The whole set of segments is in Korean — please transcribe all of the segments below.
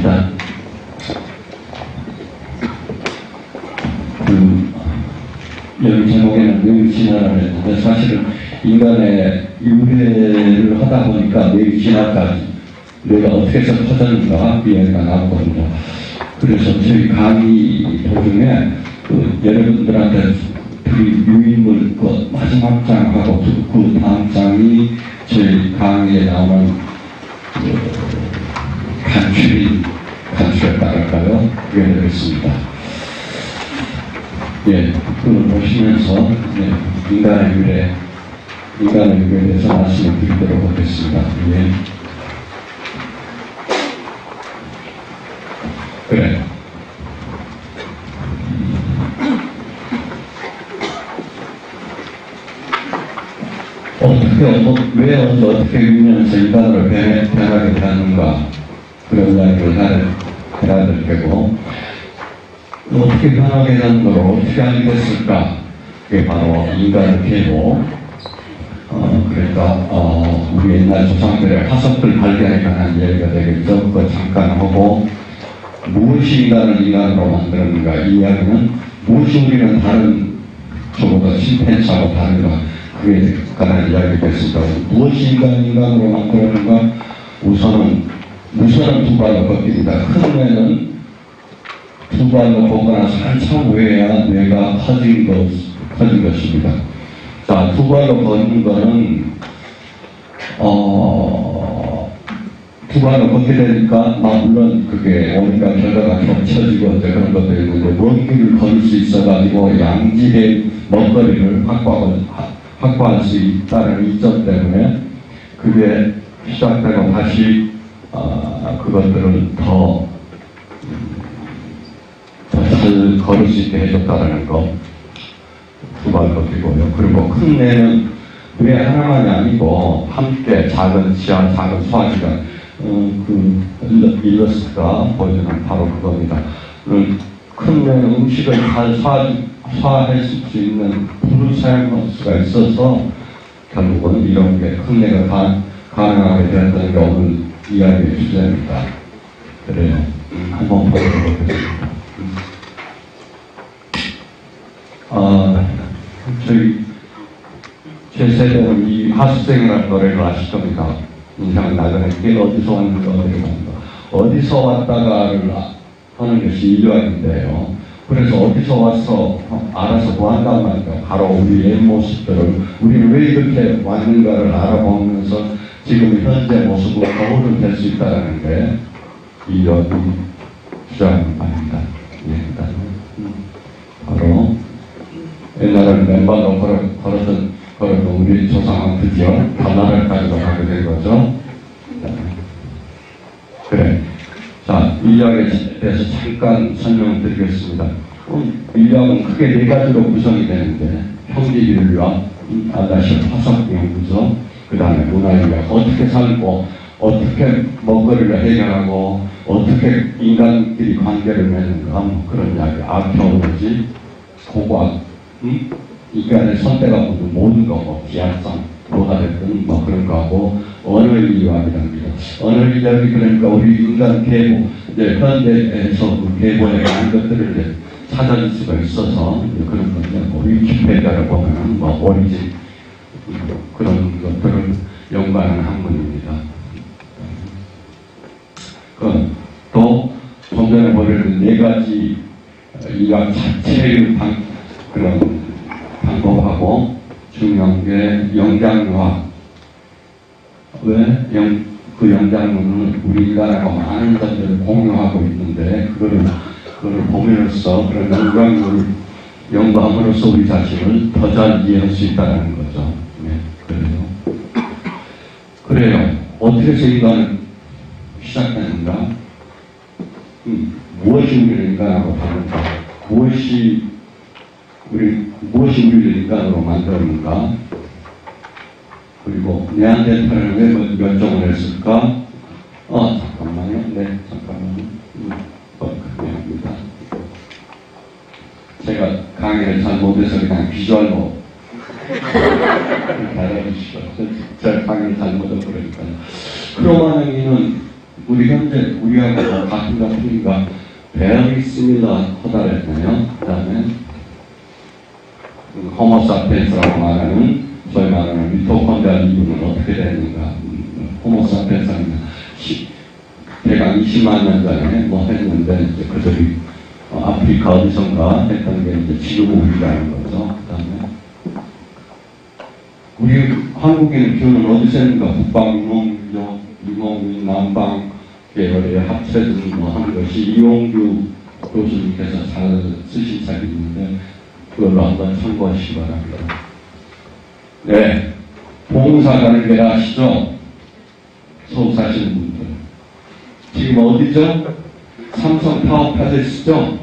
일단 여기 제목에는 내의진화라고 했는데 사실은 인간의 유래를 하다 보니까 내의진화까지 뇌가 어떻게 해서 퍼졌는가 이야기가 나왔거든요. 그래서 저희 강의 도중에 여러분들한테 유인물 마지막 장하고 그 다음 장이 저희 강의에 나오는 간추렸다랄까요? 그게 되겠습니다. 예, 그걸 보시면서 인간의 유래에 대해서 말씀을 드리도록 하겠습니다. 예. 그래. 왜 어떻게 유면에서 인간으로 변하게 되었는가 그런 이야기를 해야 될 테고 어떻게 변하게 된 걸 어떻게 알게 됐을까? 그게 바로 인간의 계보. 그러니까 우리 옛날 조상들의 화석들 발견에 관한 이야기가 되겠죠. 그거 잠깐 하고 무엇이 인간을 인간으로 만드는가 이 이야기는 무엇이 우리는 다른 저보다 침팬지하고 다른가 그에 관한 이야기가 됐습니다. 무엇이 인간으로 만드는가 우선은 두 발로 걷습니다. 큰 뇌는 두 발로 걷고 나서 한참 후에야 뇌가 커진 것입니다. 자, 두 발로 걷는 거는 두 발로 걷게 되니까 물론 그게 온갖 결과가 겹쳐지고 그런 것도 있는데 먼 길을 걸을 수 있어가지고 양질의 먹거리를 확보할 수 있다는 이점 때문에 그게 시작되고 다시 그것들을 더 잘 걸을 수 있게 해줬다는 거 두 발 걷기고요. 그리고 큰 뇌는 뇌 하나만이 아니고 함께 작은 치아, 작은 소화기관 그 일러스트가 보여주는 바로 그겁니다. 큰 뇌는 음식을 잘 소화할 수 있는 불을 사용할 수가 있어서 결국은 이런 게 큰 뇌가 가능하게 되었다는 게 오늘 이야기의 주제입니다. 그래요. 한번 보도록 하겠습니다. 제 세대는 이 하수생이라는 노래를 아실 겁니다. 인상 나그네 이게 어디서 왔는가 어디서 왔다가를 하는 것이 인류학인데요. 그래서 어디서 와서 알아서 뭐 한단 말이에요. 바로 우리 옛 모습들을 우리는 왜 이렇게 왔는가를 알아보면서 지금 현재 모습으로 거울을 댈 수 있다는 게 인류학이 주장하는 바입니다. 예, 일단 바로 옛날에는 맨발로 걸었던 우리 조상은 드디어 밤나라까지도 가게 된 거죠. 그래. 자, 인류학에 대해서 잠깐 설명을 드리겠습니다. 인류학은 크게 네 가지로 구성이 되는데 형질인류학, 아다시 화석 연구소, 그 다음에 문화인류학, 어떻게 살고 어떻게 먹거리를 해결하고 어떻게 인간끼리 관계를 맺는가 그런 이야기, 아케올로지, 고고학, 인간의 선택하고 모든 거고 기하성 뭐가 됐든 뭐 그런 거하고 언어인류학이랍니다. 언어인류학이 그러니까 우리 인간 계보 이제 현대에서 그 계보에 관한 것들을 이제 찾아줄 수가 있어서 그런 건데 위키페디아를 보면 뭐 오리진 그런 것들을 연구하는 학문입니다. 또 좀 전에 보여드린 네 가지 이학 자체의 그런 방법하고 중요한 게 영장류학. 왜 그 영장류는 우리 인간하고 많은 점들을 공유하고 있는데 그거를 보면서 그런 영장류를 연구함으로써 우리 자신을 더 잘 이해할 수 있다는 거죠. 네, 그래요. 어떻게 해서 인간은 시작했는가? 무엇이 우리를 인간하고 다른가? 무엇이 우리를 인간으로 만들었는가? 그리고 네안데르탈을 왜 멸종을 했을까? 잠깐만요. 네, 잠깐만요. 미안합니다. 제가 강의를 잘 못해서 그냥 비주얼로 알아주시죠. 제가 강의를 잘 못해서 그러니까요. 크로마녜는 우리 우리가 이제 우리하고 같은가 틀린가 very similar 하다랬나요? 그 다음에 호모 사피엔스라고 말하는 소위 말하는 미토콘드리아 이분은 어떻게 되는가? 호모 사피엔스는 대강 20만 년 전에 뭐 했는데 이제 그들이 아프리카 어디선가 했던 게 이제 지금 우리라는 거죠. 그 다음에 우리 한국인의 교는 어디서 했는가? 북방 유목민족, 유목민, 남방 계열의 합쳐진 뭐 하는 것이 이용규 교수님께서 잘 쓰신 책이 있는데 그걸로 한번 참고하시기 바랍니다. 네, 봉사가는 게 아시죠? 서울 사시는 분들. 지금 어디죠? 삼성 타워 패리스죠?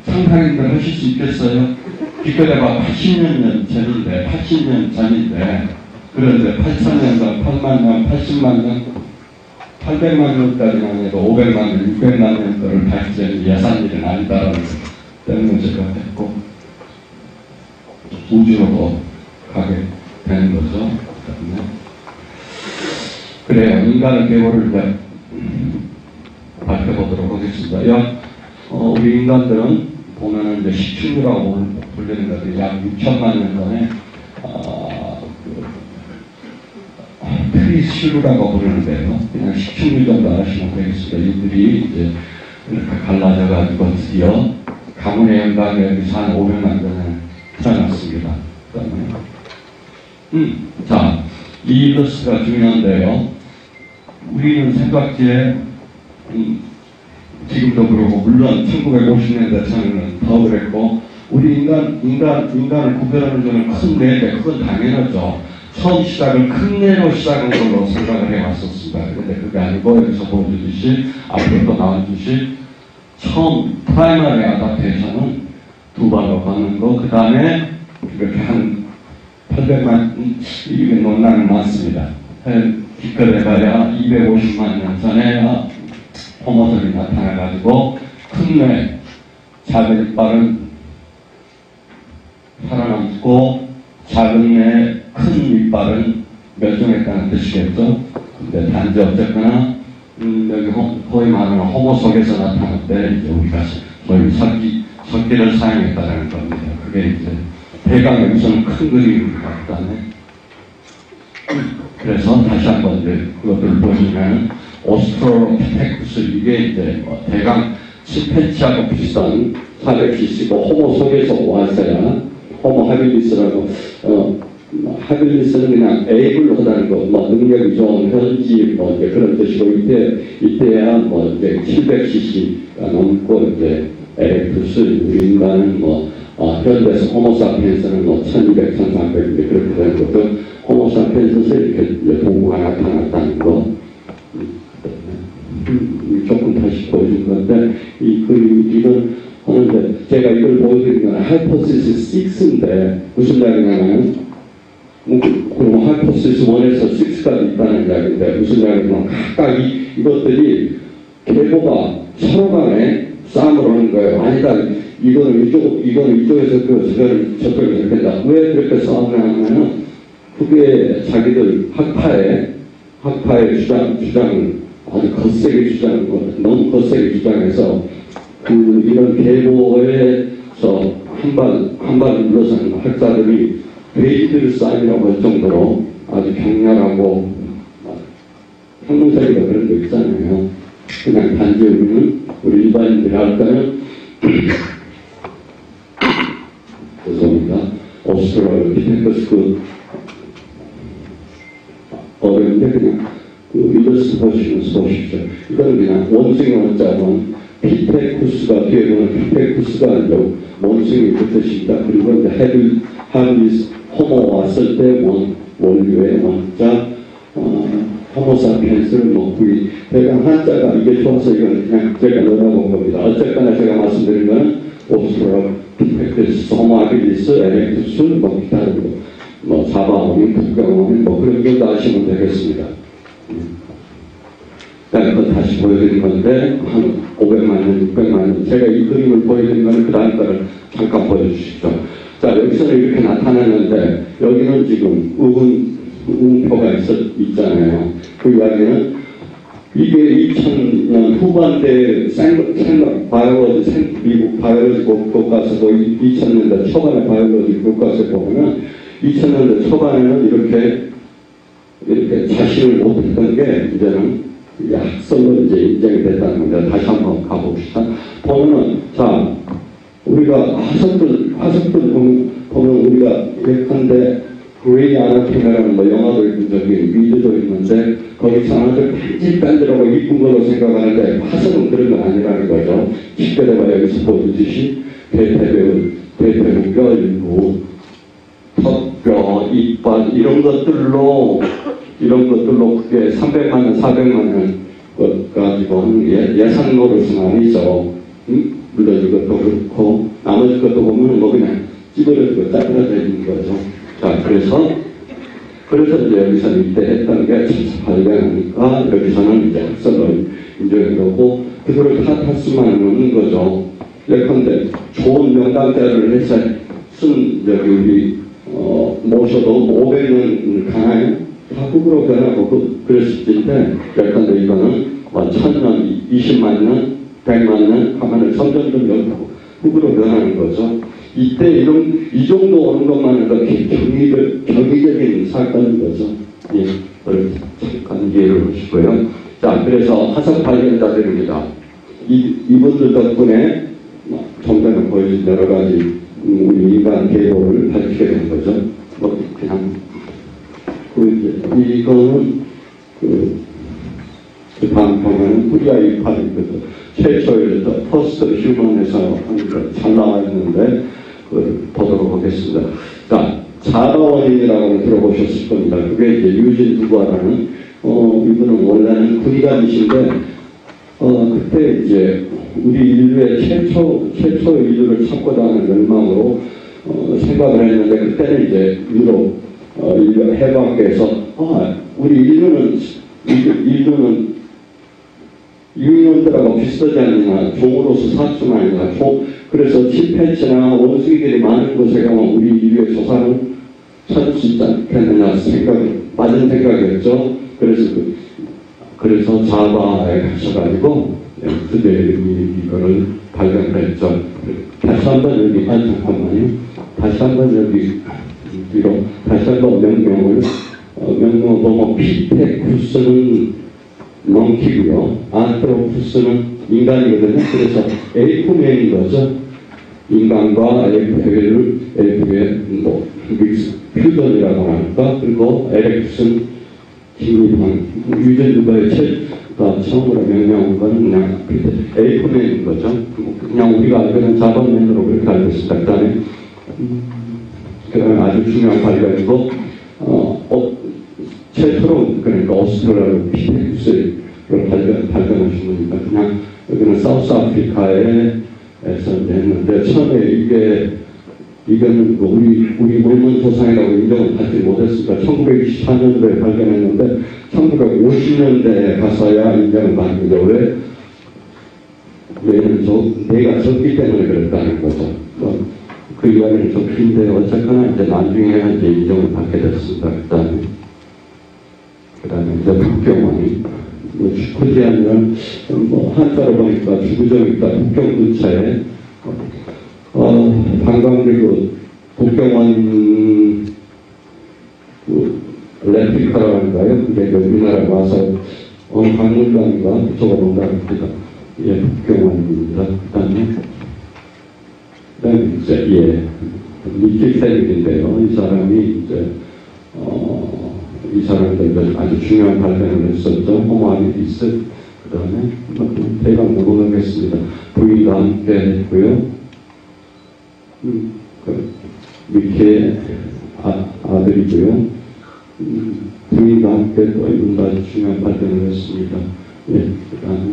상상인들 하실 수 있겠어요? 기껏해봐 80년 전인데 그런데 8,000년간 8만 년, 80만 년, 800만 년까지는 아니고 500만 년, 600만 년도를 발전 예산 일은 아니다라는 것 때문에 제가 했고 우주로 가게 되는 거죠. 그래요. 인간의 계보를 이제 밝혀보도록 하겠습니다. 우리 인간들은 보면은 이제 식충류라고 불리는 것들이 약 6천만 년 전에 트리슐루라고 부르는데요. 그냥 식충류 정도 아시면 되겠습니다. 이들이 이제 이렇게 갈라져가지고 드디어 가문의 영광에 여기서 한 500만 전에 태어났습니다. 그 다음에 자, 이 일러스트가 중요한데요. 우리는 생각지에 지금도 그러고 물론 1950년대 전에는 더 그랬고 우리 인간을 구별하는 것은 큰 뇌인데 그건 당연하죠. 처음 시작을 큰 뇌로 시작한 걸로 생각을 해왔었습니다. 그런데 그게 아니고 여기서 보여주듯이 앞으로 또 나와주듯이 처음 프라이머리 아답테이션은 두 발로 걷는 거, 그 다음에 이렇게 한 800만 이게 논란이 많습니다. 기껏해봐야 250만 년 전에 호모들이 나타나가지고 큰 뇌, 작은 이빨은 살아남고 작은 뇌, 큰 이빨은 멸종했다는 뜻이겠죠. 근데 단지 어쨌거나 여기 거의 말하는 호모 속에서 나타날 때 이제 우리가 거의 석기를 사용했다는 겁니다. 그게 이제 대강 여기서는 큰 그림입니다. 그다음에 그래서 다시 한번 이제 그것들을 보시면 오스트로피테쿠스 이게 이제 대강 침팬지하고 비슷한 400cc고 호모 속에서 왔어야 호모 하빌리스라고 하빌리스는 그냥 에이블 하다는 거, 뭐 능력이 좋은 현지 뭐 이제 그런 뜻이고 이때야 뭐 이제 700cc가 넘고 이제 에렉투스 우리 인간은 뭐 현대에서 호모사피엔스는 뭐 1200, 1300 이제 그렇게 되는 것도 호모사피엔스에서 이렇게 도구가 나타났다는 거. 조금 다시 보여준 건데 이건 하는데 제가 이걸 보여드린 건 하이포시스 6인데 무슨 이야기냐면 그럼 하이포시스 1에서 6까지 있다는 이야기인데 무슨 이야기냐면 각각 이것들이 계보가 서로 간에 싸움을 하는 거예요. 아니다. 이거는 이쪽에서 저쪽에서 이렇게 된다. 왜 그렇게 싸움을 하냐면은 그게 자기들 학파의 주장을 아주 거세게 너무 거세게 주장해서 이런 계보에서 한발 물러서는 학자들이 베이드 사인이라고 할 정도로 아주 격렬하고 평론사기가 그런 거 있잖아요. 그냥 단지 우리 일반인들이 할 때는 죄송합니다. 오스트랄로피테쿠스 어려운데 그냥 일러스트 보시면서 보십시오. 이거는 그냥 원숭이 원자는 피테쿠스가 뒤에 보면 피테쿠스가 아니고 원숭이 그 뜻입니다. 그리고 이제 하빌리스 호모 왔을 때 원류의 원자 호모사피엔스를 먹고 대강 한자가 이게 좋아서 이건 그냥 제가 넣어본 겁니다. 어쨌거나 제가 말씀드린 거는 오스트랄로피테쿠스, 호모 하빌리스, 에렉투스, 뭐 기타 뭐 사바오민, 북경오민 뭐 그런 것도 아시면 되겠습니다. 그거 다시 보여드린 건데 한 500만 년, 600만 년 제가 이 그림을 보여드린 거는 그 다음 거를 잠깐 보여주시죠. 자, 여기서는 이렇게 나타나는데 여기는 지금 음표가 있잖아요. 그 이야기는 이게 2000년 후반대 미국 바이올로지 교과서도 2000년대 초반에 바이올로지 교과서 보면은 2000년대 초반에는 이렇게 자신을 못했던 게 이제는 학설로 이제 인정이 됐다는 겁니다. 다시 한번 가봅시다. 보면은, 자, 우리가 화석들 보면 우리가 예컨대 그레이 아나토미라는 뭐 영화도 있고 저기 미드도 있는데 거기서 아주 뺀질뺀질하고 이쁜 걸로 생각하는데 화석은 그런 건 아니라는 거죠. 쉽게 내가 여기서 보여주듯이 대퇴부 뼈 일부, 턱뼈, 이빨 이런 것들로 그게 300만 년, 400만 년 가지고 하는 예산 노릇은 아니죠. 물론 이것도 그렇고 나머지 것도 보면 뭐 그냥 찌그러지고 짜그러져 있는 거죠. 자, 그래서 이제 여기서는 이때 했던 게 발견하니까 여기서는 이제 학설로 인정한 거고 그거를 탓할 수만 없는 거죠. 예컨대 좋은 명당자를 해서 쓴 저기 우리 모셔도 500년 가나요? 다 흙으로 변하고 그랬을 텐데 예컨대 이거는 1000년, 20만 년, 100만 년 하면은 점점점 연하고 흙으로 변하는 거죠. 이때 이 정도 오는 것만 해도 경이적인 사건인 거죠. 예, 잠깐 이해를 하시고요. 자, 그래서 화석 발견자들입니다. 이분들 덕분에 좀 전에 보여준 여러 가지 우리 인간 계보를 밝히게 된 거죠. 그냥 이거는 그 다음 보면은 후리아이 파리거든. 최초의 퍼스트 휴먼에서 잘 나와 있는데 보도록 하겠습니다. 자, 자바원인이라고 들어보셨을 겁니다. 그게 이제 유진 두과라는 이분은 원래는 군의관이신데 그때 이제 우리 인류의 최초의 인류를 찾고자 하는 열망으로 생각을 했는데 그때는 이제 유럽 인류 해방께서 우리 인류는 유인원들하고 비슷하지 않느냐, 종으로서 사춘 아니냐, 그래서 침팬지나 원숭이들이 많은 곳에 가면 우리 인류의 조상을 찾을 수 있지 않겠느냐 맞은 생각이었죠. 그래서 자바에 가셔가지고 그들이 이거를 발견했죠. 다시 한번 여기 잠깐만요. 다시 한번 여기 뒤로 다시 한번 명명을 보면 피테쿠스는 멍키고요. 안트로푸스는 인간이거든요. 그래서 에이프맨인 거죠. 인간과 에이프의 퓨전이라고 할까. 그리고 에렉투스는 기후방 유전주가의 처음으로 명명한 거는 그냥 에이프맨인 거죠. 그냥 우리가 알고는 자본맨으로 그렇게 알고 있습니다. 그다음에 아주 중요한 발견이고 최초로 그러니까 오스트랄리아 피테쿠스를 발견하신 거니까 그냥 여기는 사우스 아프리카에서 했는데 처음에 이거는 우리 몰몬 조상이라고 인정을 받지 못했으니까 1924년도에 발견했는데 1950년대에 가서야 인정을 받는 거예요. 왜냐면 내가 적기 때문에 그랬다는 거죠. 그 이야기는 좀 긴데 어쨌거나 이제 나중에 이제 인정을 받게 됐습니다. 그다음에 이제 북경원이 굳이 아니면 한자로 보니까 주구정이니까 북경두차에 관광객 북경원 레플리카라는가요? 그게 우리나라에 와서 어느 박물관인가 그쪽으로 온다입니다. 예, 북경원입니다. 그다음에 이제 미키셀인데요. 이 사람이 이제 이 사람들 아주 중요한 발견을 했었죠. 호모아미디스. 그다음에 대강 넘어가겠습니다. 부인과 함께 했고요. 미케의 아들이고요. 부인과 함께 또 이분도 아주 중요한 발견을 했습니다. 예, 그다음에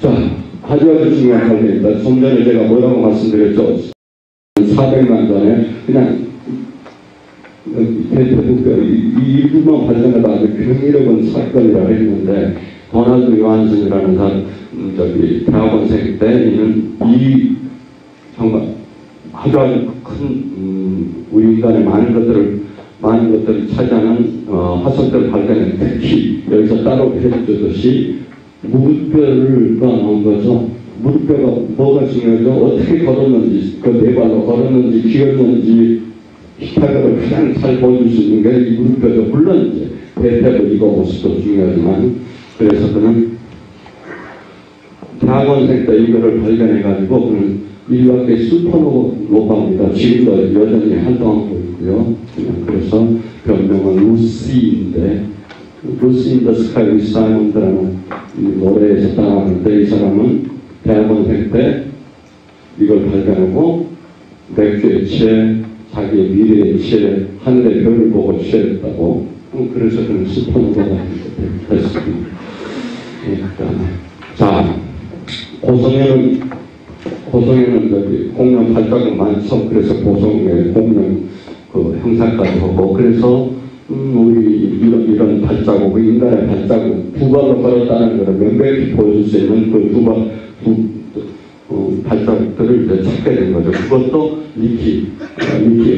자, 아주 중요한 발견입니다. 좀 전에 제가 뭐라고 말씀드렸죠? 400만 전에 그냥 대태국가 이 일부만 발견해도 아주 경이로운 사건이라고 했는데 도널드 요한슨이라는 사람 대학원생 때 이는 정말 아주 큰 우리 인간의 많은 것들을 많은 것들을 차지하는 화석들 발견에 특히 여기서 따로 해주듯이 무릎뼈가 나온 거죠. 무릎뼈가 뭐가 중요하죠? 어떻게 걸었는지, 그 네 발로 걸었는지, 기었는지, 기타를 가장 잘 보여줄 수 있는 게 이 무릎뼈죠. 물론 이제 대퇴부 이거 모습도 중요하지만, 그래서 그는 대학원생 때 이거를 발견해가지고 그는 인류학계 슈퍼노바입니다. 지금도 여전히 활동하고 있고요. 그래서 별명은 루시인데, 루시 인 더 스카이 위스 다이아몬드라는 노래에서 따라하는데, 이 사람은 대학원생 때 이걸 발견하고 맥주에 취해 자기의 미래에 취해 하늘의 별을 보고 취했다고. 그래서 그는 슈퍼노바가 됐습니다. 자, 고성에는 여기 공룡 발자국 많죠. 그래서 고성에 공룡 그 형상까지 하고, 그래서 우리 이런 발자국, 인간의 발자국, 두 발로 걸었다는 것을 명백히 보여줄 수 있는 그 발자국들을 이제 찾게 된 거죠. 그것도 리키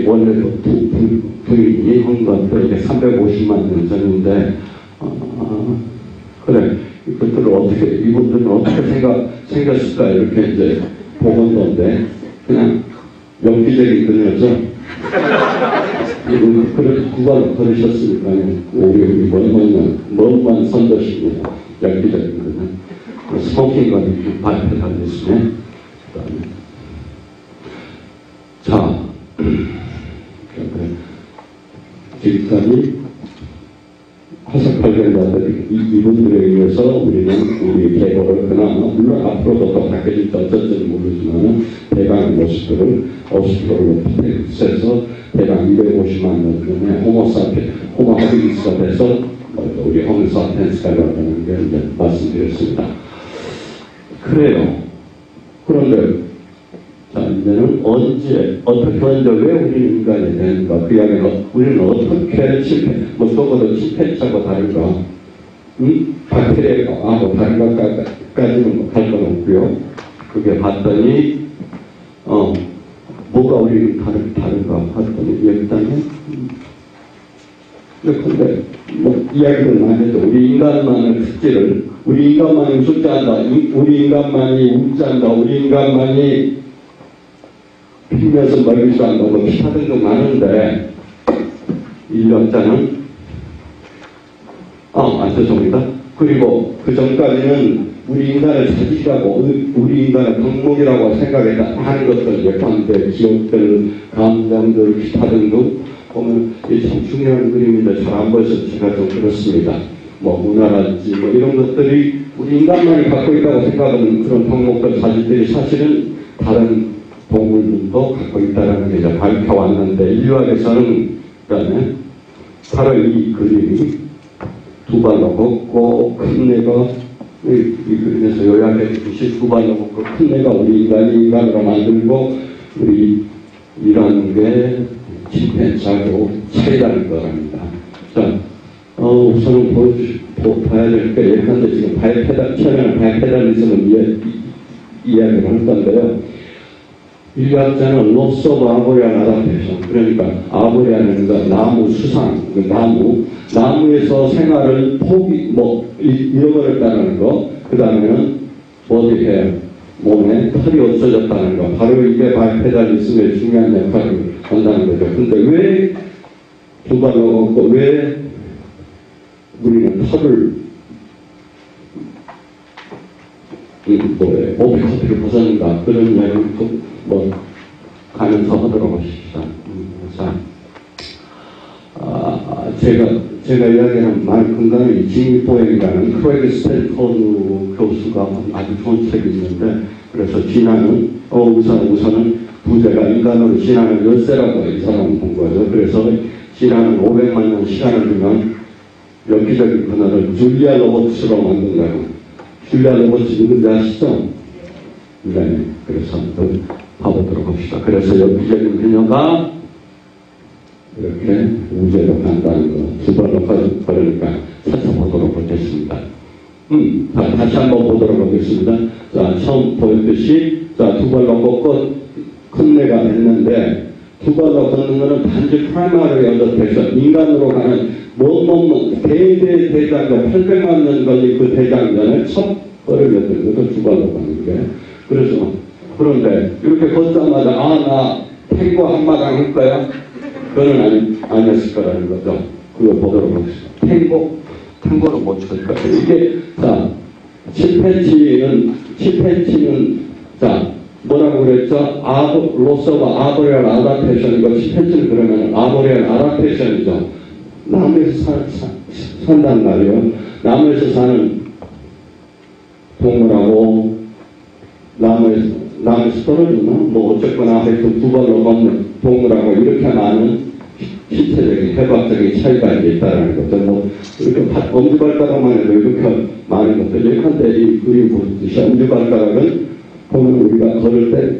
원래도 부인이 한 것도 이게 350만 년 전인데, 그래, 이것들을 어떻게, 이분들은 어떻게 생겼을까, 이렇게 이제 보건도인데, 그냥 엽기적인 그녀죠. 그래, 두 발로 걸으셨으니까요. 우리 먼만 선도십니다. 엽기적인 그녀. 스모킹과 이렇게 발표 달렸으면, 그 다음에. 자, 지금까지 화석 발견자들, 이분들에 의해서 우리는 우리 계보를 그나마, 물론 앞으로도 더 바뀌어질지 어쩔지 모르지만, 대강의 모습들을 오스트로피테쿠스에서 대강 250만 년 전에 호모 하비리스가 돼서 우리 호모사피엔스가 되는 게 이제 말씀드렸습니다. 그래요. 그런데, 자, 이제는 언제, 어떻게 언제, 왜 우리는 인간이 되는가? 그 이야기는 우리는 어떻게 적어도 침팬지하고 다른가? 박테리아하고 다른가까지는 갈 건 없고요. 그게 봤더니, 뭐가 우리는 다른가? 봤더니, 일단은, 근데, 이야기를 많이 해도, 우리 인간만의 특질을, 우리 인간만이 웃자한다, 우리 인간만이 웃자한다, 우리 인간만이 피면서 멀기도 한다, 기타 등등 많은데, 인류학자는, 죄송합니다. 그리고 그 전까지는 우리 인간을 자질이라고, 우리 인간을 덕목이라고 생각했다 하는 것들, 예컨대 기억들, 감정들, 기타 등등 보면 이게 참 중요한 그림인데 잘 안 보여서 제가 좀 그렇습니다. 문화라든지 이런 것들이 우리 인간만이 갖고 있다고 생각하는 그런 덕목들, 자질들이 사실은 다른 동물들도 갖고 있다는 게 이제 밝혀왔는데, 인류학에서는 그다음에 바로 이 그림이 두 발로 걷고 큰 내가 이 그림에서 요약해 주듯이 두 발로 걷고 큰 내가 우리 인간으로 만들고 우리 이런 게 침팬지하고 차이라는 거랍니다. 자, 우선은 봐야 될 게, 예컨대 지금 처음에는 바이페달리즘을 이야기를 할 건데요. 인류학자는 로스 오브 아보리안 아다프테이션, 그러니까 아보리안은 나무 수상, 나무에서 생활을 잃어버렸다는 거, 그 다음에는 어디에 몸에 털이 없어졌다는 거, 바로 이게 바이페달리즘의 중요한 역할을 한다는 거죠. 근데 왜 두 발로 걷고 왜 우리는 털을 오피커피를 벗었는가, 그런 이야기를 가면서 하도록 하십시다. 제가 이야기하는 말 근간에 징보행이라는 크레이그 스탠포드 교수가 아주 좋은 책이 있는데, 그래서 진화는, 우선은 부제가 인간으로 진화는 열쇠라고 이 사람은 본 거죠. 그래서 진화는 500만 년 시간을 두면 엽기적인 근원을 줄리아 로버츠로 만든 거예요. 줄리아 로버츠 누군지 아시죠? 네. 그래서 한번 봐보도록 합시다. 그래서 엽기적인 그녀가 이렇게 우주로 간다는 거, 두 발로 걸으니까 찾아보도록 하겠습니다. 다시 한번 보도록 하겠습니다. 자, 처음 보였듯이, 자, 두 발로 걷고 큰 내가 됐는데, 두 발로 걷는 것은 단지 프라이머리 언더테이션, 인간으로 가는 대장전, 800만 년 걸린 그 대장전의 첫 걸음이었던 것도 두 발로 가는 게. 그래서, 그런데 이렇게 걷자마자, 나 탱고 한마당 할 거야? 그건 아니었을 거라는 거죠. 그걸 보도록 하겠습니다. 탱고는 못 칠 거야. 이게, 자, 7패치는, 자, 뭐라고 그랬죠? 로서가 아보리얼 아다테이션이고, 10패치는 그러면 아보리얼 아다테이션이죠. 나무에서 산단 말이에요. 나무에서 사는 동물하고, 나무에서 떨어지나? 뭐, 어쨌거나 하여튼 두 발로 걷는 동물하고 이렇게 많은 신체적인, 해박적인 차이가 있다는 거죠. 뭐, 이렇게 엄지발가락만 해도 이렇게 많은 것들. 예컨대 이 그림 보듯이 엄지발가락은 보면 우리가 걸을 때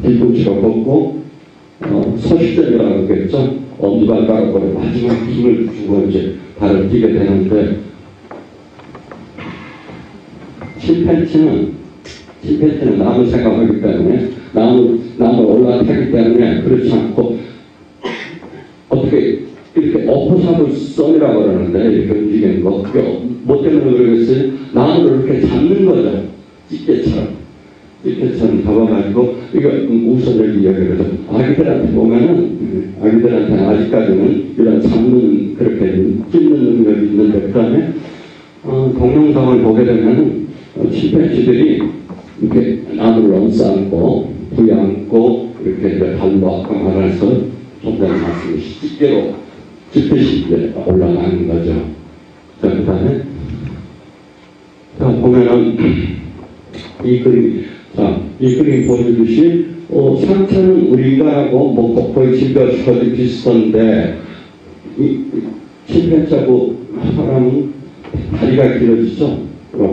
뒤꿈치로 걷고, 서시점이라고 그랬죠. 엄지발가락으로 마지막 힘을 주고 이제 발을 뛰게 되는데, 7패치는 나무 생각하기 때문에, 나무 올라타기 때문에 그렇지 않고, 어떻게, 이렇게 어퍼사블 썬이라고 그러는데, 이렇게 움직이는 거. 그게 뭐 때문에 그러겠어요? 나무를 이렇게 잡는 거죠. 찌개처럼 잡아가지고, 이거 우선을 이야기를 하죠. 아기들한테 보면은, 아기들한테는 아직까지는 이런 잡는, 그렇게 찢는 능력이 있는데, 그 다음에, 동영상을 보게 되면은, 침팬지들이 이렇게 나무를 얹어안고, 부여안고, 이렇게 이제 발로 아까 말해서, 좀 전에 말씀이 찌개로, 찢듯이 이제 올라가는 거죠. 자, 그 다음에, 자, 보면은, 이 그림 보여주듯이, 상체는 우리 인간하고 뭐 거의 질병이 비슷한데, 침팬지하고 사람은 다리가 길어지죠?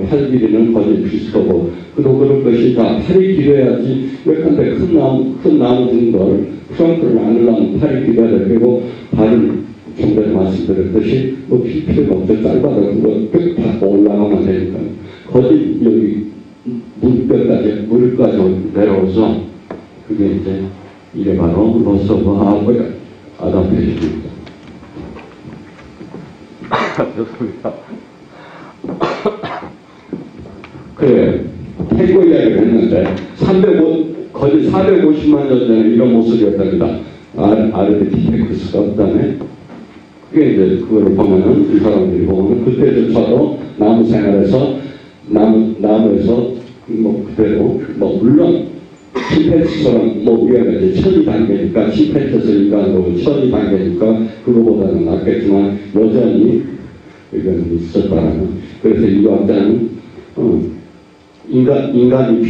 팔 길이는 거의 비슷하고, 그런 것이 다 팔이 길어야지, 왜냐하면 큰 나무 든 걸 트렁크를 안으려면 팔이 길어야 되고, 발은 좀 전에 말씀드렸듯이, 뭐 필요가 없죠. 짧아도 그거 쭉 닫고 올라가면 되니까. 거의 여기 무릎까지 내려오죠. 그게 이제, 이게 바로 로서가 아다페이션입니다. 좋습니다. 그래, 태고 이야기를 했는데, 거의 450만 년 전에 이런 모습이었답니다. 아르데티테쿠스가 그다음에, 그게 이제 그걸 보면은, 이 사람들이 보면은, 그때조차도 나무 생활에서, 나무에서, 뭐, 그대로, 뭐, 물론, 침팬지처럼, 뭐, 우리가 이제 천이 단계니까, 침팬지에서 인간으로 천이 단계니까, 그거보다는 낫겠지만, 여전히, 이건 있었다라는. 그래서 이 학자는, 인간이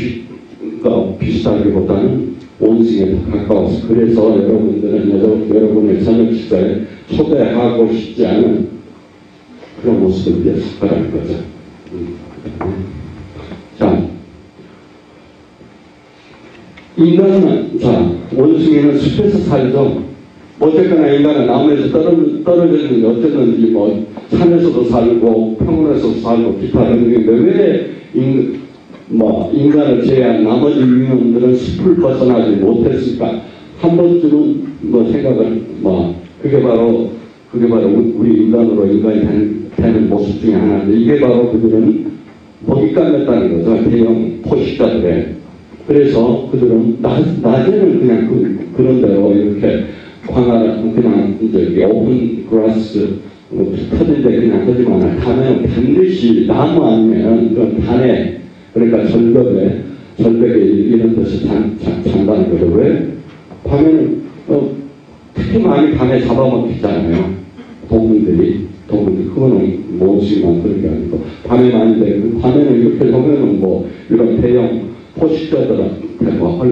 비슷하기보다는 원숭이에 더 가까워서, 그래서 여러분들은 여러분의 저녁 식사에 초대하고 싶지 않은 그런 모습을 비었을 거라는 거죠. 자, 원숭이는 숲에서 살죠. 어쨌거나 인간은 나무에서 떨어졌는지 어쨌는지 뭐 산에서도 살고 평원에서도 살고 기타 등등인데 왜 인간을 제외한 나머지 유형들은 숲을 벗어나지 못했을까? 한 번쯤은 뭐 생각을 그게 바로 우리 인간이 되는 모습 중에 하나인데, 이게 바로 그들은 먹잇감이었다는 거죠. 대형 포식자들의. 그래서 그들은 낮에는 그냥 그런 대로 이렇게 그냥 이제 오픈 그라스 터진 데 그냥 하지만, 밤에는 반드시 나무 아니면 그런 단에, 그러니까 절벽에 이런 데서 잔다는 거죠. 왜? 밤에는 특히 많이 밤에 잡아먹히잖아요. 동물들이 그거는 원숭이만 그런 게 아니고 밤에 많이 되고, 밤에는 이렇게 보면은 뭐 이런 대형 포식자들한테 뭐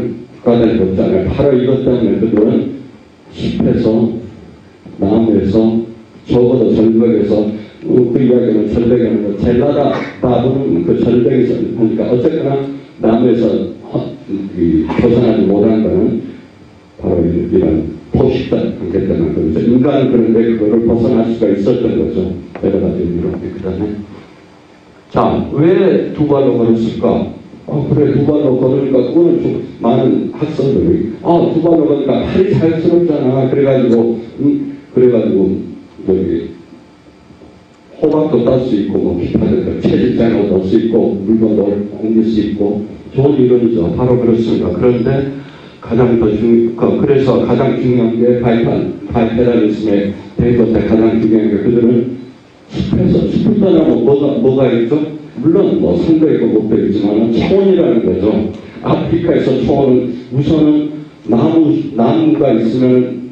헐가될 거 있잖아요. 바로 이것 때문에 그들은 숲에서, 나무에서, 적어도 절벽에서, 그 이야기는 절벽에는 젤라다 바보는 그 절벽에서 하니까, 어쨌거나 나무에서 벗어나지 못한 거는 바로 이런 포식자 관계 때문에 그렇죠. 인간은 그런데 그거를 벗어날 수가 있었던 거죠. 여러 가지 이유로. 그 다음에, 자, 왜 두 발로 걸었을까? 그래, 두 발로 걸으니까, 그거는 좀 많은 학생들이, 두 발로 걸으니까 팔이 자연스럽잖아. 그래가지고, 여기, 호박도 딸 수 있고, 뭐, 기타 등등, 채집장도 넣을 수 있고, 물건도 옮길 수 있고, 좋은 이론이죠. 바로 그렇습니다. 그런데, 그래서 가장 중요한 게 바이페라리즘에 된 것에 가장 중요한 게 그들은 숲을 떠나면 뭐가 있죠? 물론 뭐 산도 있고 못도 있지만 초원이라는 거죠. 아프리카에서 초원은 우선은 나무가 있으면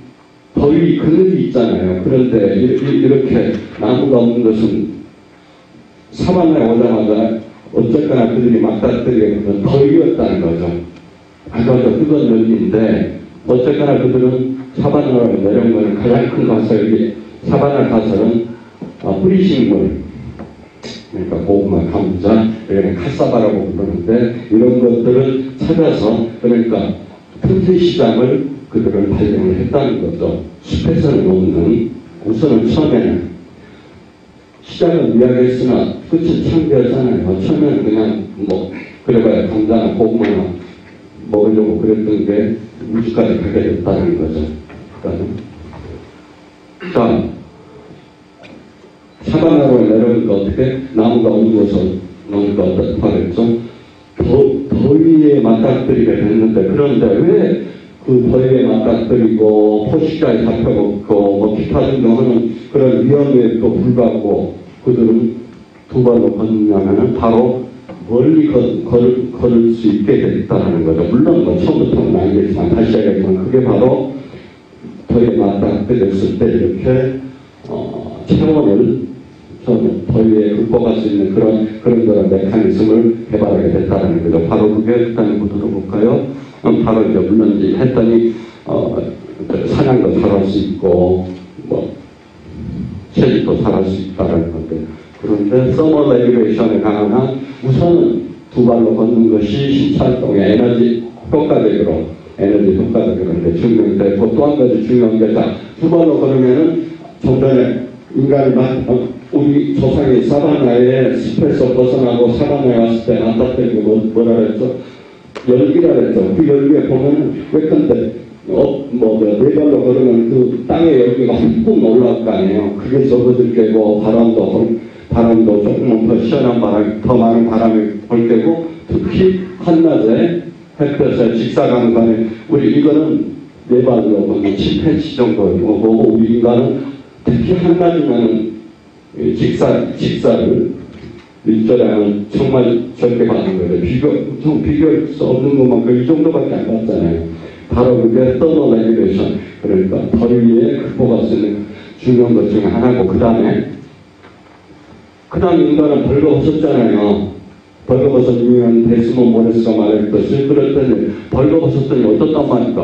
더위 그늘이 있잖아요. 그런데 이렇게 나무가 없는 것은 사바나에 오자마자 어쨌거나 그들이 맞닥뜨리게 되면 더위였다는 거죠. 아주 뜨거운 열기인데 어쨌거나 그들은 사바나로 내려온 것은 가장 큰 가설이 사바나 가설은 뿌리식물, 그러니까 고구마, 감자, 카사바라고 부르는데 이런 것들을 찾아서 그러니까 틈새 시장을 그들은 발견을 했다는 거죠. 숲에서는 없는, 우선은 처음에는 시장을 이야기했으나 끝은 창피하잖아요. 처음에는 그냥 뭐 그래봐야 감자나 고구마나 먹으려고 그랬던 게 우주까지 가게 됐다는 거죠. 자, 사바나로 내려오니까 어떻게? 나무가 없는 곳을 놓으니까 어떻게 하겠죠? 더위에 맞닥뜨리게 됐는데, 그런데 왜 그 더위에 맞닥뜨리고 포식자에 잡혀먹고 뭐 기타 등등 하는 그런 위험에도 불구하고 그들은 두 발로 걷느냐면은 바로 멀리 걸을 수 있게 됐다는 거죠. 물론 뭐 처음부터는 알겠지만 다시 하겠지만 그게 바로 더위에 맞닥뜨렸을 때 이렇게 체온을 더위에 극복할 수 있는 그런 메커니즘을 개발하게 됐다는 거죠. 바로 그게 일단 들어볼까요? 바로 이제 물론 이제 했더니 사냥도 잘할 수 있고 뭐 채집도 잘할 수 있다는 건데, 그런데 서머 레귤레이션에 강한 우선은 두 발로 걷는 것이 신체활동의 에너지 효과적으로 증명이 되고, 또 한 가지 중요한 게 두 발로 걸으면은 좀 전에 인간이 우리 조상이 사바나에 숲에서 벗어나고 사바나에 왔을 때 맞닥뜨린 게 뭐라 그랬죠? 열기라 그랬죠. 그 열기에 보면 왜근데 네 발로 걸으면 그 땅의 열기가 훅 올라올 거 아니에요. 그게 적어질 게고 바람도 조금 더 시원한 바람, 더 많은 바람이 불 때고, 특히 한낮에 햇볕에 직사광선에 이거는 네 발로 걷는 7cm 정도고, 우리 인간은 특히 한낮이면 직사를 일조량은 정말 적게 받는 거예요. 비교할 수 없는 것만큼 이 정도밖에 안 받잖아요. 바로 그게 서머 레귤레이션, 그러니까 더위에 극복할 수 있는 중요한 것 중에 하나고, 그 다음에 인간은 벌거벗었잖아요. 벌거벗은 유명한 데스몬드 모레스가 말했듯이, 그랬더니 벌거벗었더니 어떻단 말입니까?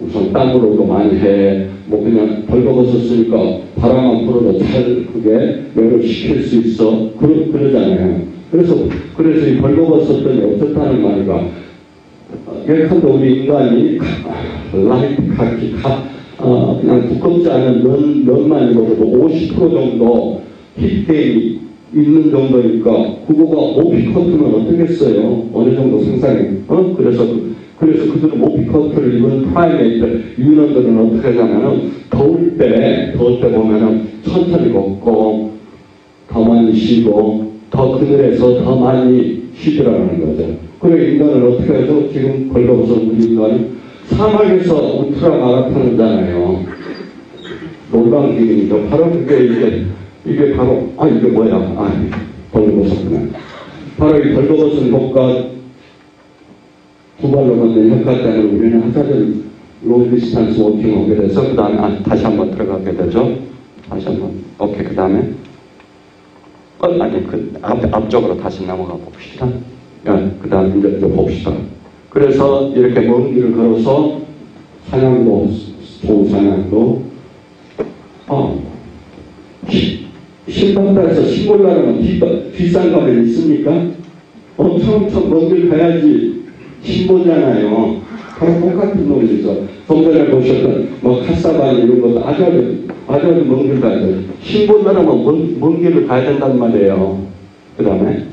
우선 땀으로도 많이 해. 뭐 그냥 벌거벗었으니까 바람만 불어도 잘 그게 열을 식힐 수 있어. 그러잖아요. 그래서 이 벌거벗었더니 어떻다는 말인가? 예컨대 우리 인간이 그냥 두껍지 않은 면만 입어도 50% 정도 힙게임이 있는 정도니까 그거가 모피커트면 어떻겠어요? 어느 정도 상상해. 그래서 그들은 모피커트를 입은 프라이메이트 유인원들은 어떻게 하냐면은 더울 때 보면은 천천히 걷고 더 많이 쉬고 더 그늘에서 더 많이 쉬더라는 거죠. 그래 인간은 어떻게 하죠? 지금 벌거벗은 우리 인간은 사막에서 울트라 마라톤이잖아요. 놀방기능이죠. 바로 그게 이게 바로 이게 뭐야? 벌거벗었구나. 바로 이 벌거벗은 것과 두 발로 걷는 효과 때문에 우리는 하자는 롱 디스턴스 워킹을 하게 돼서 그 다음에 다시 한번 들어가게 되죠. 다시 한번 오케이. 그 다음에 앞쪽으로 다시 넘어가 봅시다. 그 다음에 이제 봅시다. 그래서 이렇게 먼 길을 걸어서 사냥도 좋은 사냥도 신방다에서 신골라면 비싼 가면 있습니까? 엄청 먼 길 가야지 신보잖아요. 바로 똑같은 논리죠. 좀 전에 보셨던 카사반 이런 것도 아주 먼 길 가야 돼요. 신보려면 먼 길을 가야 된단 말이에요. 그 다음에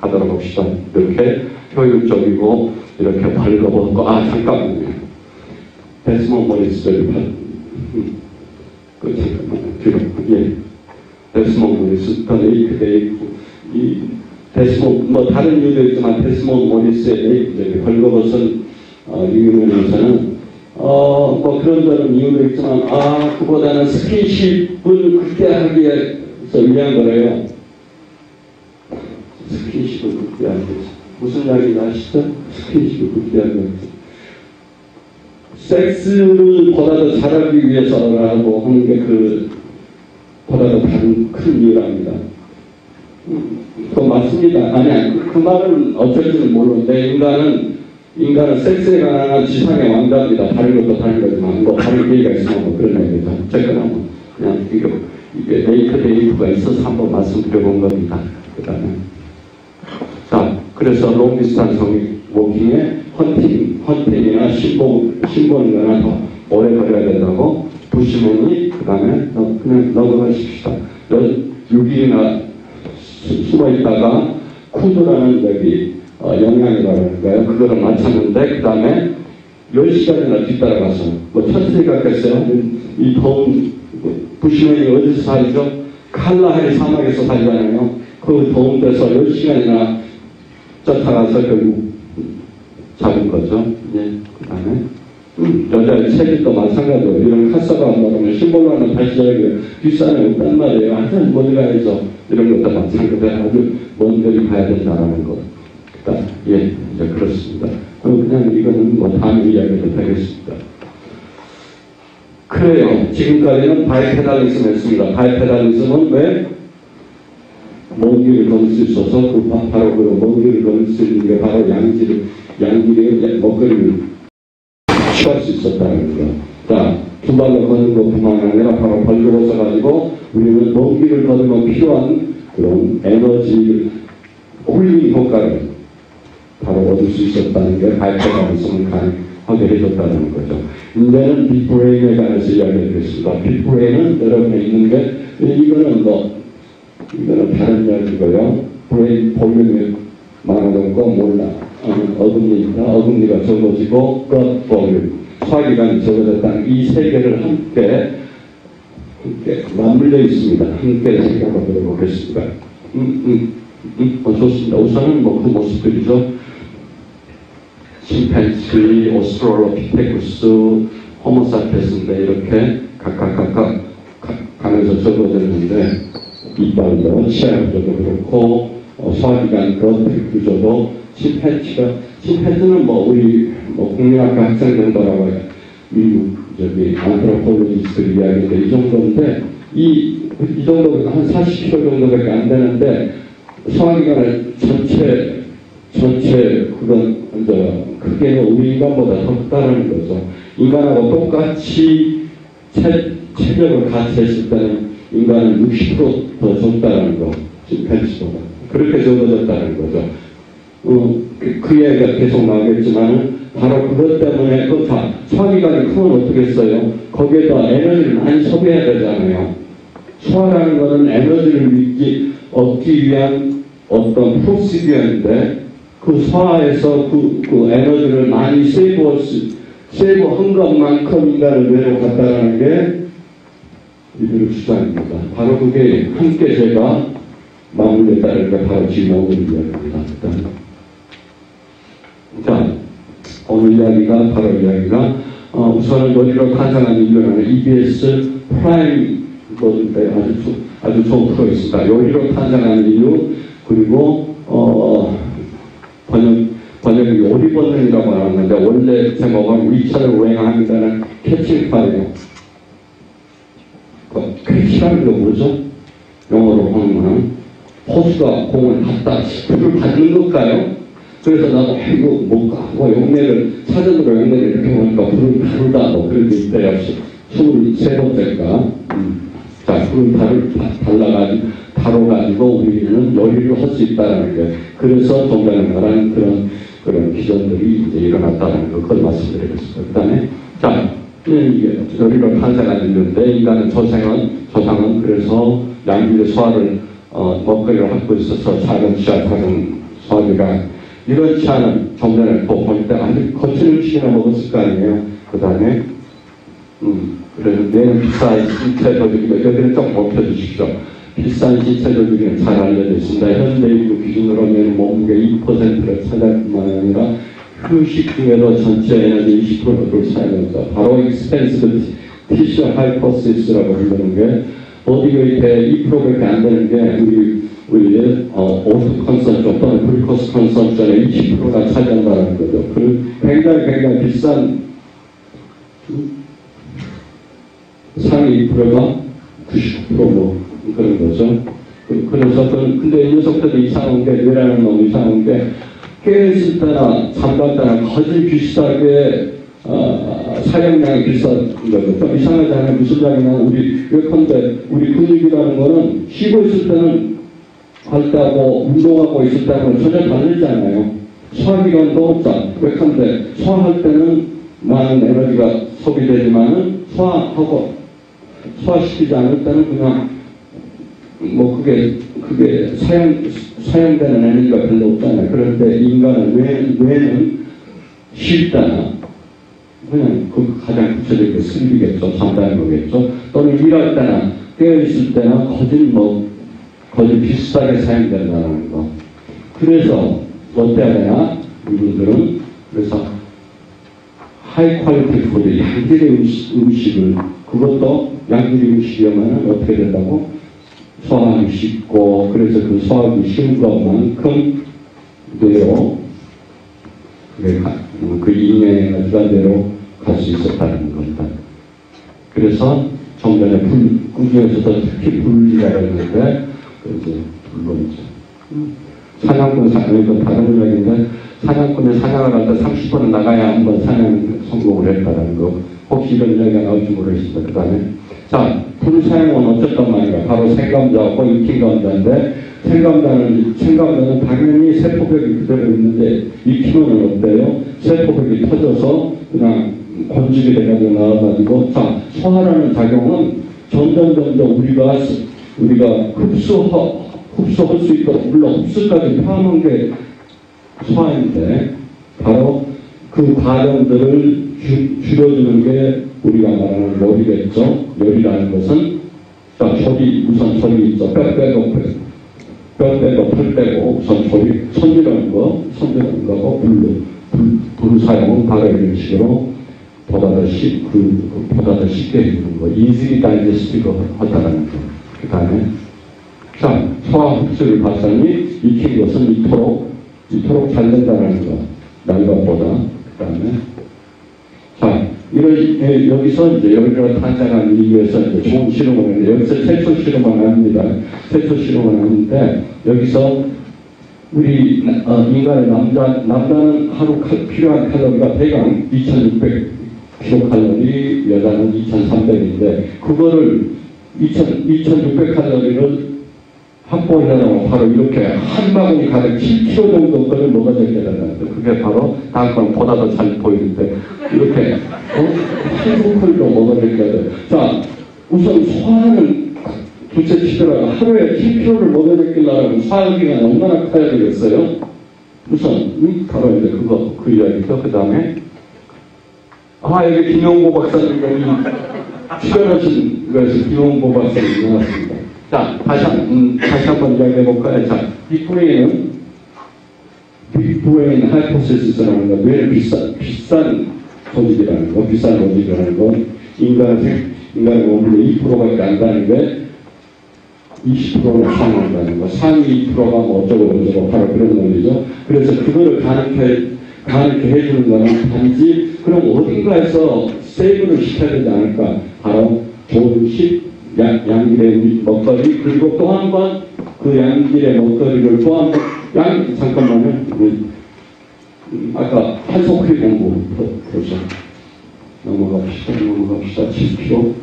가도록 합시다. 이렇게 효율적이고 이렇게 벌거벗고 잠깐만요. 데스몬드 모리스 잠깐만요. 뒤로 데스몬드 모리스 이 데스몬드 다른 이유도 있지만 데스몬드 모리스의 벌거벗은 이유면에서는 그런 이유도 있지만 그보다는 스킨십을 극대화하기위해서 위한 거래요. 스킨십을 극대화하기 위해서. 무슨 이야기 아시죠? 스킨십을 극대화하기 위해서. 섹스를 보다 더 잘하기 위해서라고 하는 게 보다 더 다른 큰 이유랍니다. 그건 맞습니다. 그 말은 어쩔지는 모르는데 인간은 섹스에 관한 지상의 왕자입니다. 다른 것도 다른 거지만 다른 계기가 있으면 그런 얘기죠. 어쨌거나 그냥 이게 네이프가 있어서 한번 말씀드려본 겁니다. 그 다음에 그래서 롱디스탄스 워킹에 헌팅이나 신봉이나 더 오래 걸려야 된다고 부시맨이 그 다음에 그냥 넘어가십시다. 6일이나 숨어 있다가 쿠드라는 영향이라는 거예요. 그거를 맞췄는데 그 다음에 10시간이나 뒤따라가서 천천히 갔겠어요. 이 더운 부시맨이 어디서 살죠? 칼라하리 사막에서 살잖아요. 그 더운 데서 10시간이나 쫓아가서 결국 잡은 거죠. 그 다음에 여자의 체질도 마찬가지로 이런 카사가 뭐라면 심볼로는 다시 저기 뒷산에 없단 말이에요. 완전 멀리 가야죠. 이런 것도 마찬가지로 아주 먼 거리 가야 된다는 거. 이제 그렇습니다. 그냥 이거는 다음 이야기도 되겠습니다. 그래요. 지금까지는 바이페달리즘 했습니다. 바이페달리즘은 왜? 먼 길을 걸을 수 있어서 바로 먼 길을 걸을 수 있는 게 바로 양질의 먹거리를 취할 수 있었다는 거. 두 발로 걷는 것뿐만 아니라 바로 벌거벗어 가지고 우리는 먼 길을 걸으면 필요한 그런 에너지 홀링 효과를 바로 얻을 수 있었다는 게 바이페달리즘을 가능하게 해줬다는 거죠. 이제는 빅브레인에 관해서 이야기하겠습니다. 빅브레인은 여러분에 있는 게 이거는 다른 이야기고요. 브레인 볼륨이 많아진 거 몰라. 어금니가 적어지고 것 볼륨, 소화기관이 적어졌다는 이 세 개를 함께 맞물려 있습니다. 함께 생각해 보겠습니다. 좋습니다. 우선은 그 모습들이죠. 침팬지, 오스트랄로피테쿠스, 호모사피엔스인데 이렇게 각각 가면서 적어졌는데 이빨도 치아 구조도 그렇고 소화기관 겉 구조도 침팬지는 우리 국민학과 학생들더라고요. 미국 안트로폴로지스트들 이야기인데 이 정도인데 이 정도 한 40kg 정도밖에 안 되는데 소화기관의 전체 그건 크게는 우리 인간보다 더 크다는 거죠. 인간하고 똑같이 체력을 같이 했을 때는 인간은 60% 더 적다는 거, 침팬지보다. 그렇게 적어졌다는 거죠. 그 얘기가 계속 나오겠지만, 바로 그것 때문에, 소화기관이 크면 어떻게 했어요? 거기에다 에너지를 많이 소비해야 되잖아요. 소화라는 것은 에너지를 얻기 위한 어떤 프로시디어인데, 그 소화에서 그 에너지를 많이 세이브한 것만큼 인간을 내려갔다는 게 이들의 주장입니다. 바로 그게 함께 제가 마무리했다는 게 바로 지금 오늘 이야기입니다. 오늘 이야기가 바로 이야기가 우선은 머리로 탄생한 인류라는 EBS 프라임 것인데 아주 좋은 프로 있습니다. 요리로 탄생한 인류 그리고 번역이 요리본능이라고 하는데 원래 제목은 위쳐를 우행합니다는 캐칭파예요. 캐치라는 게 뭐죠? 영어로 하면 포수가 공을 갖다 불을 받는 걸까요? 그래서 나도 이거 뭔가 하고 사전으로 용례를 이렇게 보니까 불을 다루다 그런 게 있대요. 23번째가 불을 다뤄가지고 우리는 요리를 할 수 있다는 게 그래서 동자는 그런 기전들이 이제 일어났다는 거 그걸 말씀드리겠습니다. 그 다음에 이게 요리로 탄생한 인류인데 인간은 조상은 그래서 양질의 소화를 먹거리를 갖고 있어서 작은 치아, 작은 소화기가 이렇지 않은 좀 전에 또 볼 때 아주 거친 음식이나 먹었을 거 아니에요. 그 다음에 그래서 뇌는 비싼 신체 조직이면 여기는 좀 높여주십시오. 비싼 신체 조직은 잘 알려져 있습니다. 현대인류 기준으로 뇌는 몸무게 2%를 차지할 뿐만 아니라 휴식 중에도 전체 에너지 20%를 차지합니다. 바로 expensive tissue hyposis라고 부르는 게 보디 웨이트의 2%밖에 안 되는 게 우리 오트 컨섬션 또는 글루코스 컨섬션의 20%가 차지한다는 거죠. 그 굉장히 비싼 상위 2%가 99% 뭐 그런 거죠. 그래서 근데 이 녀석들이 이상한 게 뇌라는 놈이 이상한 게 깨어있을 때나 잠잘 때나 거의 비슷하게 사용량이 비싼 거죠. 좀 이상하잖아요. 무슨 말이냐. 예컨대 우리 근육이라는 거는 쉬고 있을 때는 할 때하고 운동하고 있을 때하고는 전혀 다르잖아요. 소화기관도 없다. 예컨대 소화할 때는 많은 에너지가 소비되지만은 소화시키지 않을 때는 그냥 뭐 그게 사용되는 에너지가 별로 없잖아요. 그런데 인간은 뇌는 쉴 때나 그냥 그 가장 구체적인 슬립이겠죠. 잠자는 거겠죠. 또는 일할 때나 깨어있을 때나 거의 비슷하게 사용된다는 거. 그래서 어때야 되나? 이분들은 그래서 하이 퀄리티 푸드, 양질의 음식을 그것도 양질의 음식이면 어떻게 된다고? 소화하기 쉽고 그래서 그 소화하기 쉬운 것만큼 뇌로 그 인의 주관대로 갈 수 있었다는 겁니다. 그래서 좀 전에 꾸준에서도 특히 불리라고 했는데 이제 불론이죠. 사냥꾼 이건 다른 이야기인데 사냥꾼이 사냥을 할 때 30분은 나가야 한번 사냥 성공을 했다는 거. 혹시 이런 이야기가 나올지 모르겠습니다. 그 다음에 자, 불사용은 어쨌든 말인가 바로 생감자하고 익힌감자인데 생감자는 당연히 세포벽이 그대로 있는데 익히면 어때요? 세포벽이 터져서 그냥 건축이 돼가지고 나와가지고 자, 소화라는 작용은 점점 우리가 흡수할 수 있도록 물론 흡수까지 포함한 게 소화인데 바로 그 과정들을 줄여주는 게 우리가 말하는 열이겠죠. 열이라는 것은 자, 우선 소리 있죠. 뼈 빼고 털 빼고 우선 소리 손질하는 거하고 불 사용은 바로 이런 식으로 보다 더 쉽게 해주는 거. easily digestible 하다라는 거. 그 다음에 자, 소화 흡수를 봤더니 익힌 것은 이토록 잘 된다는 거. 날것보다. 그 다음에 자, 여기서 이제 열을 탄생하기 위해서 이제 좋은 실험을 했는데 여기서 최초 실험은 아닙니다. 최초 실험은 아닌데 여기서 우리 인간의 남자는 하루 필요한 칼로리가 대강 2600kcal, 여자는 2300인데 그거를 2600칼로리를 확보하려면 바로 이렇게 한 바구니 가득 7kg 정도 거를 먹어야 되는 거. 그게 바로 다음 건 보다 더 잘 보이는데 이렇게 한 손걸로 먹어야 돼. 자, 우선 소화는 둘째 치더라도 하루에 7kg를 먹어야 되길라면 소화기가 얼마나 커야 되겠어요? 우선 바로 이제 그 이야기죠. 그 다음에 여기 김용보 박사님 여기 출연하신 거에서 김용보 박사님 나왔습니다. 자, 다시 한번 이야기해볼까요? 자, 빅브레인 하이포시스라는 거, 뇌는 비싼 조직이라는 거, 비싼 조직이라는 거, 인간의 몸무게 2%밖에 안 되는 게 20%를 사용한다는 거, 상위 2%가 뭐 어쩌고 바로 그런 논리죠. 그래서 그거를 가능케 해주는 거는 단지 그럼 어딘가에서 세이브를 시켜야 되지 않을까? 바로 좋은 양질의 먹거리, 그리고 또 한 번 그 양질의 먹거리를 또 한 번 잠깐만요. 아까 한속회 공부 보죠. 넘어갑시다. 10kg.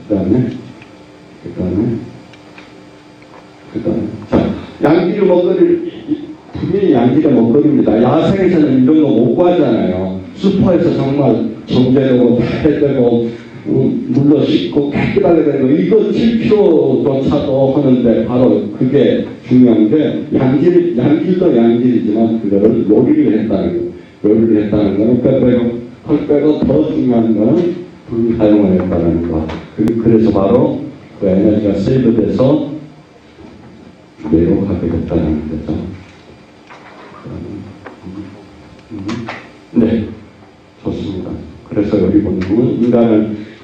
그 다음에 자, 양질의 먹거리를 분명히 양질의 먹거리입니다. 야생에서는 이런 거 못 구하잖아요. 슈퍼에서 정말 정제되고 다 되고 물로 씻고 깨끗하게 되는 거. 이거 7kg조차도 하는데 바로 그게 중요한 게 양질도 양질이지만 그거를 요리를 했다는 거. 요리를 했다는 거는 털 빼고 더 중요한 거는 불사용을 했다는 거. 그래서 바로 그 에너지가 세이브돼서 내려가게 됐다는 거죠. 네, 좋습니다. 그래서 여기 보면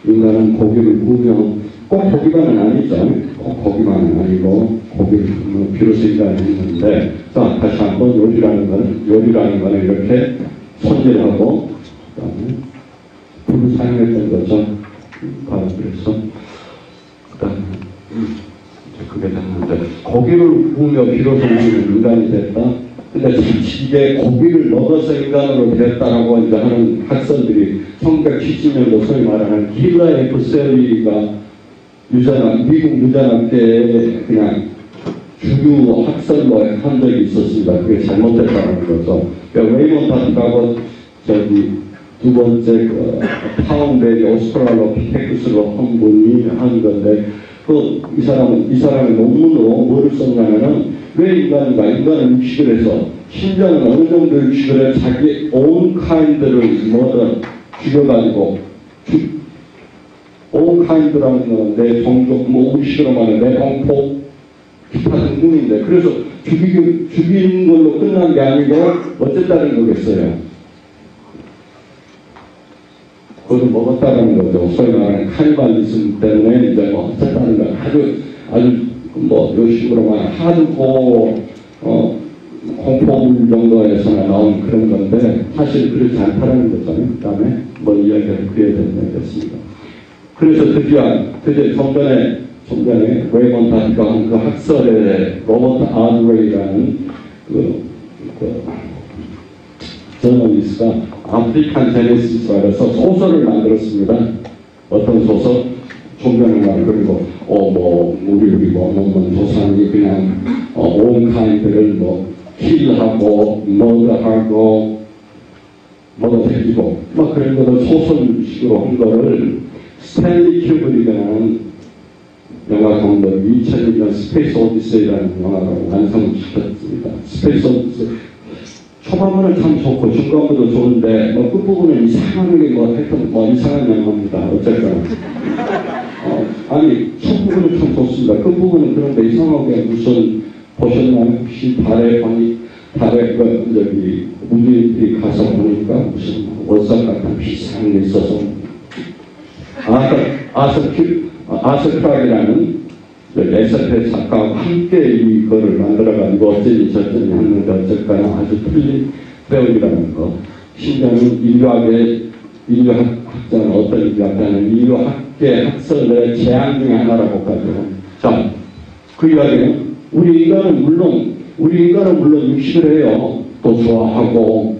인간은 고기를 구우면 꼭 고기만은 아니죠. 꼭 고기만은 아니고 고기를 구우면 비로소 인간이 했는데, 자 다시 한번 요리라는 거는 이렇게 손질하고 그다음에 불을 사용했던 거죠. 바로 그래서 그다음에 그게 됐는데 고기를 구우며 비로소 우리는 인간이 됐다. 근데 이게 고기를 먹어서 인간으로 됐다라고 이제 하는 학설들이 1970년도 소위 말하는 킬러 F3가 미국 유전학계에 그냥 주류 학설로 한 적이 있었습니다. 그게 잘못됐다는 거죠. 그러니까 웨이먼트하고 두 번째 파운베리 오스트랄로피테쿠스로 한 분이 한 건데 이 사람의 논문으로 뭐를 썼냐면은 왜 인간은 육식을 해서 심지어는 어느 정도 육식을 해 자기 own kind를 죽여가지고 own kind라는 건 내 종족 우리식으로 말하는 내 동포 기타 등등인데 그래서 죽이는 걸로 끝난 게 아니고 어쨌다는 거겠어요. 그것을 먹었다는 거죠. 소위 말하는 카니발리즘 때문에 이제 어쨌다는 거 아주 요식으로만 하드고 공포물 정도에서나 나온 그런 건데 사실 그렇지 않다는 거죠. 그 다음에 이야기를 그려야 되겠습니다. 그래서 드디어 좀 전에 웨이먼트가 한 그 학설에 로버트 아드웨이라는 저널리스트가 아프리칸 제네시스라고 해서 소설을 만들었습니다. 어떤 소설? 존경하는 그리고 우리 조상이 그냥 온 카인들을 킬하고 머더하고 먹어대기고 그런 거를 소설식으로 한 거를 스탠리 큐브릭이라는 영화 감독이 2001년 스페이스 오디세이라는 영화를 완성시켰습니다. 스페이스 오디세이 초반부는 참 좋고 중간부도 좋은데 끝부분은 이상하게 하여튼 이상한 영화입니다. 어쨌거나 아니 첫 부분은 참 좋습니다. 끝부분은 그런데 이상하게 무슨 보셨나요? 혹시 달에 우주인들이 가서 보니까 무슨 월삭 같은 비슷한 게 있어서 아서크락이라는 에스페 작가와 함께 이거를 만들어가지고 어쩌니 저쩌니 하는데 어쨌거나 아주 틀린 배우기라는 거. 심지어는 인류학자는 어떤 인류학자는 인류학계 학설의 재앙 중에 하나라고까지요. 자, 그 이야기는 우리 인간은 물론 육식을 해요. 또 좋아하고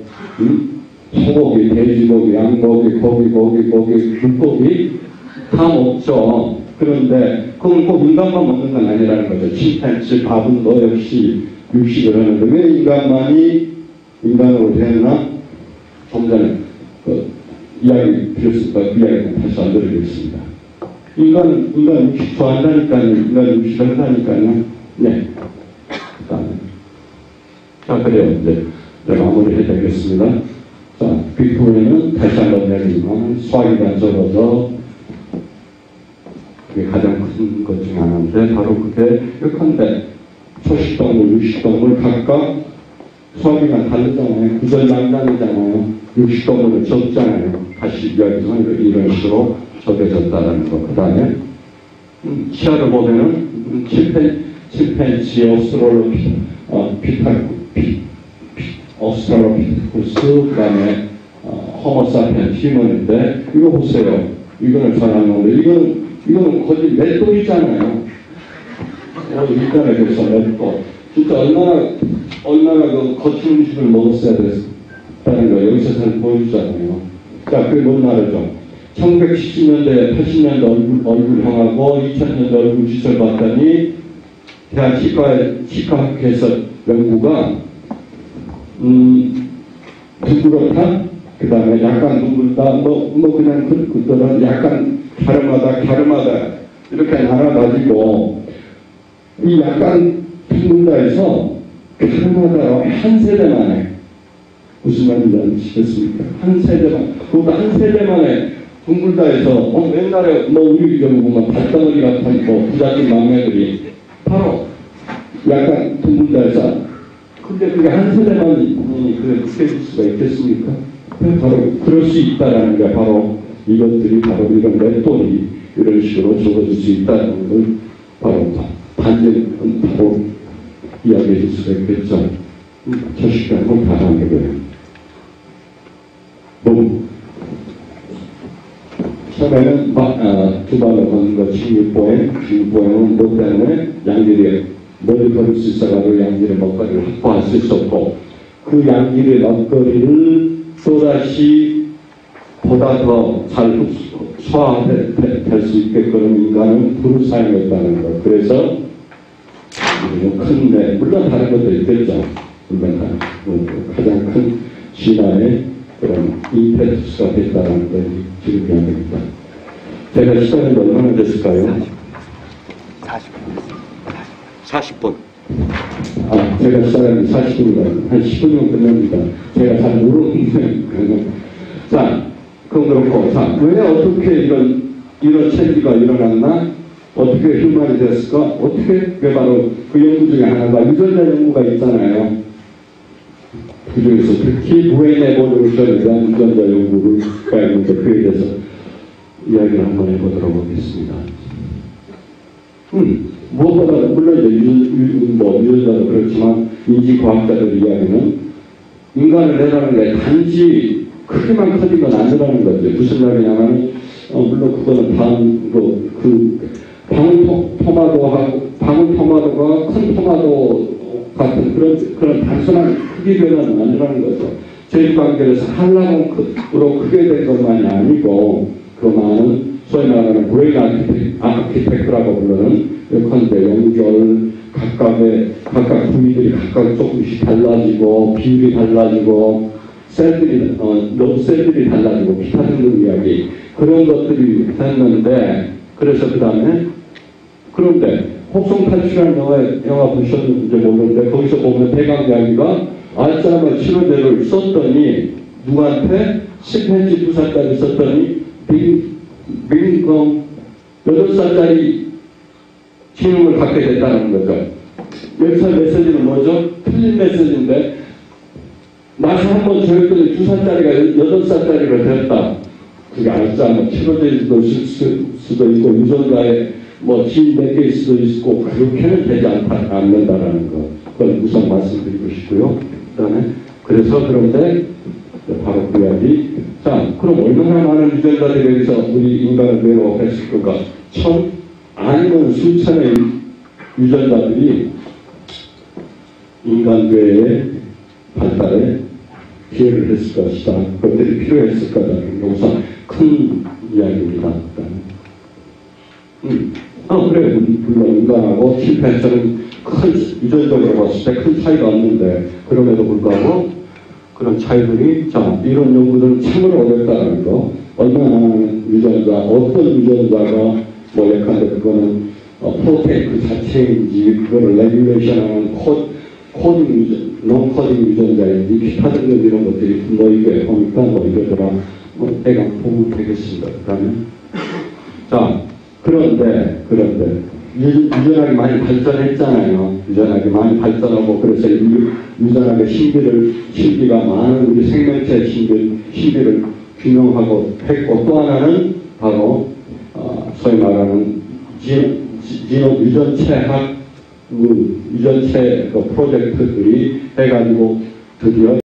소고기, 돼지고기, 양고기, 고기, 물고기 다 먹죠. 그런데 그건 꼭 인간만 먹는 건 아니라는 거죠. 침팬지, 바보도 역시 육식을 하는데 왜 인간만이 인간으로 되나? 좀 전에 이야기 드렸으니까 그 이야기는 다시 안 드리겠습니다. 인간 육식 좋아한다니까요. 인간 육식을 한다니까요. 네. 자, 그래요. 이제 마무리 해야 되겠습니다. 자, 그 후에는 다시 한번 이야기지만 소화기가 적어서 그게 가장 큰 것 중에 하나인데 바로 그게 예컨대 초식동물, 육식동물 각각 소화기가 다르잖아요. 구절만장이잖아요. 육식동물은 적잖아요. 다시 이야기하면 이런 식으로 적여졌다는 거. 그 다음에 치아를 보면은 침팬지, 오스트랄로피테쿠스, 그 다음에 호모사피엔 휴먼인데 이거 보세요. 이거는 전화하는데 이거는 거의 맷돌이잖아요. 인터넷에서 맷돌. 진짜 얼마나 그 거친 음식을 먹었어야 됐다는 거 여기서 보여주잖아요. 자, 그게 뭔 말이죠? 1970년대, 80년대 얼굴형하고 2000년대 얼굴 시설 봤더니 대학 치과학회에서 연구가 둥그렇다, 그 다음에 약간 둥글다, 그냥 그거는 약간 갸름하다 이렇게 나눠가지고 이 약간 둥글다에서 갸름하다로 한 세대 만에 무슨 말인지 아시겠습니까? 한 세대만, 그것도 한 세대 만에 둥글다에서 옛날에 뭐 우리 경우 보면 밭덩어리 같은 뭐 부잣집 막내들이 바로 약간 둥글다에서 근데 그게 한 세대만 그게 느껴질 수가 있겠습니까? 바로 그럴 수 있다라는 게 바로 이것들이 바로 이런 맷돌이 이런 식으로 적어질 수 있다는 걸 바로 반전 바로 이야기해 줄 수가 있겠죠. 저식감을 다하는 거예요. 너무 처음에는 두발로 걷는 거 중립보행은 뭐 때문에 양질이 머리 걸을 수 있어가지고 양질의 먹거리를 확보할 수 있었고 그 양질의 먹거리를 또다시 보다 더 잘 소화될 수 있게끔 인간은 불을 사용했다는 것. 그래서 큰데 물론 다른 것도 있겠죠. 물론 가장 큰 진화의 그런 임페투스가 됐다는 걸 지금 이야기합니다. 제가 시간이 얼마나 됐을까요? 40분. 제가 시작한 40분이다. 한 10분이면 끝납니다. 제가 잘 모르는데. 자, 그럼 그렇고. 자, 왜 어떻게 이런 체기가 일어났나? 어떻게 휴먼이 됐을까? 어떻게? 그게 바로 그 연구 중에 하나가 유전자 연구가 있잖아요. 그 중에서 특히 브레인 에볼루션에 대한 유전자 연구가 있는데 그에 대해서 이야기를 한번 해보도록 하겠습니다. 무엇보다 물론 이제 유전자도 그렇지만 인지과학자들 이야기는 인간을 내라는 게 단지 크기만 커지면 안 되라는 거죠. 무슨 말이냐면 물론 그거는 방울토마토가 큰 토마토 같은 그런 단순한 크기 변화는 아니라는 거죠. 저희 관계에서 한라봉으로 크게 된 것만이 아니고 그 많은 소위 말하는 브레인 아키텍트라고 부르는 예컨대 연결 각각 부위들이 각각 조금씩 달라지고 비율이 달라지고 셀들이 셀들이 달라지고 기타 등등 이야기 그런 것들이 됐는데 그래서 그 다음에 그런데 혹성 탈출이라는 영화 보셨는지 모르는데 거기서 보면 대강 이야기가 알츠하이머 치료제를 썼더니 누구한테 10cm 2살짜리 썼더니 빙검 8살짜리 기능을 갖게 됐다는 거죠. 여기서 메시지는 뭐죠? 틀린 메시지인데 나서 한번 저였더니 2살짜리가 8살짜리가 됐다. 그게 알츠하이머 치료제일 수도 있고 유전자에 진 몇 개일 수도 있고 그렇게는 되지 않는다라는 거. 그건 우선 말씀드리고 싶고요. 그래서 그런데 바로 그 이야기. 자, 그럼 얼마나 많은 유전자들이 여기서 우리 인간을 매혹했을까? 아니면 수천의 유전자들이 인간 뇌의 발달에 기여를 했을 것이다. 그것들이 필요했을 거다는 게 우선 큰 이야기입니다. 그래, 물론 인간하고 침팬지는 큰 유전적으로 봤을 때 큰 차이가 없는데 그럼에도 불구하고 그런 차이들이 이런 연구들은 참으로 어렵다는 거. 얼마나 유전자, 어떤 유전자가 예컨대 그거는 프로테인 그 자체인지 그거를 레귤레이션하는 코딩 유전, 논코딩 유전자인지 기타 등등 이런 것들이 이게 보니까 이거더라 대강 보면 되겠습니다. 그런데 유전학이 많이 발전했잖아요. 유전학이 많이 발전하고 그래서 유전학의 신비가 많은 우리 생명체의 신비를 규명하고 했고 또 하나는 바로 소위 말하는 유전체학 유전체 프로젝트들이 해가지고 드디어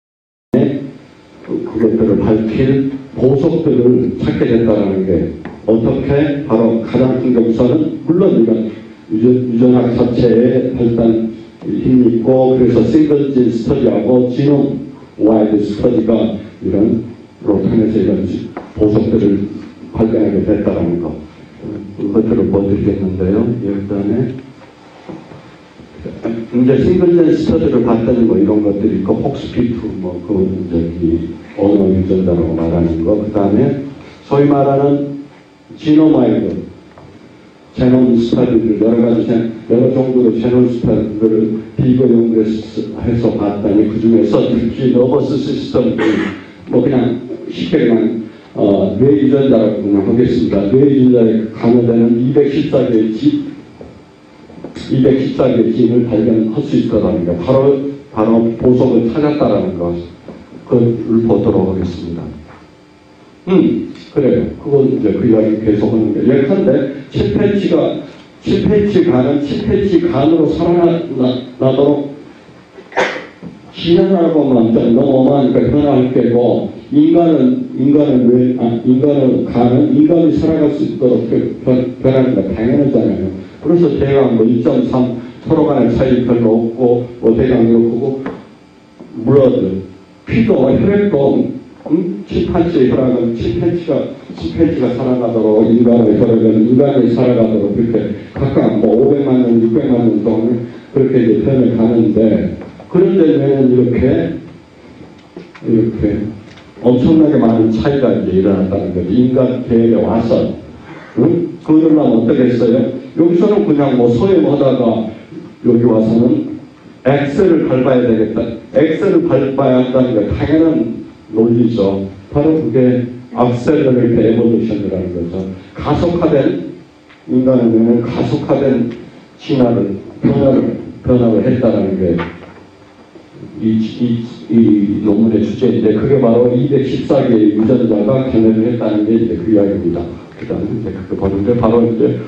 그것들을 밝힐 보석들을 찾게 됐다는 게 어떻게 바로 가장 큰 게 우선은 물론 이건 유전학 자체에 발단 힘이 있고 그래서 싱글진 스터디하고 지놈 와이드 스터디가 이런 로통해서 이런 보석들을 발견하게 됐다는 거 그것들을 보여드리겠는데요. 일단에 이제 싱글젠 스터디를 봤더니 이런 것들이 있고 폭스피투 언어 유전자라고 말하는 거 그 다음에 소위 말하는 지노마이드, 제논 스타디를 여러 정도의 제논 스타디를 비교 연구해서 봤더니 그 중에서 특히 너버스 시스템, 뭐 그냥 쉽게 그냥 뇌 유전자라고 그냥 하겠습니다. 뇌 유전자에 관여되는 214개의 지인을 발견할 수 있다는 거, 바로 보석을 찾았다라는 것, 그걸 보도록 하겠습니다. 그래요. 그건 이제 그 이야기 계속 하는 게. 예컨대 칠패치 간으로 살아나도록 지연하고만 좀 너무 어마하니까 변화할 게고, 간은 인간이 살아갈 수 있도록 변하는 거 당연하잖아요. 그래서 대강 뭐 1.3 서로 간의 차이 별로 없고, 뭐 대강 이렇고, 블러드, 피도 혈액도, 침팬지의 혈액은 침팬지가 살아가도록, 인간의 혈액은 인간이 살아가도록, 그렇게 각각 뭐 500만 년, 600만 년 동안 그렇게 이제 변해 가는데, 그런데 왜 이렇게 엄청나게 많은 차이가 이제 일어났다는 거죠. 인간 계획에 와서. 그러려면 어떻게 했어요? 여기서는 그냥 뭐 소염하다가 여기 와서는 엑셀을 밟아야 되겠다. 엑셀을 밟아야 한다는 게 당연한 논리죠. 바로 그게 악셀러레이트 에볼루션이라는 거죠. 가속화된, 인간은 가속화된 진화를, 변화를 했다는 게 이 논문의 주제인데, 그게 바로 214개의 유전자가 관여를 했다는 게 이제 그 이야기입니다. 그 다음에 이제 그렇게 보는데, 바로 이제,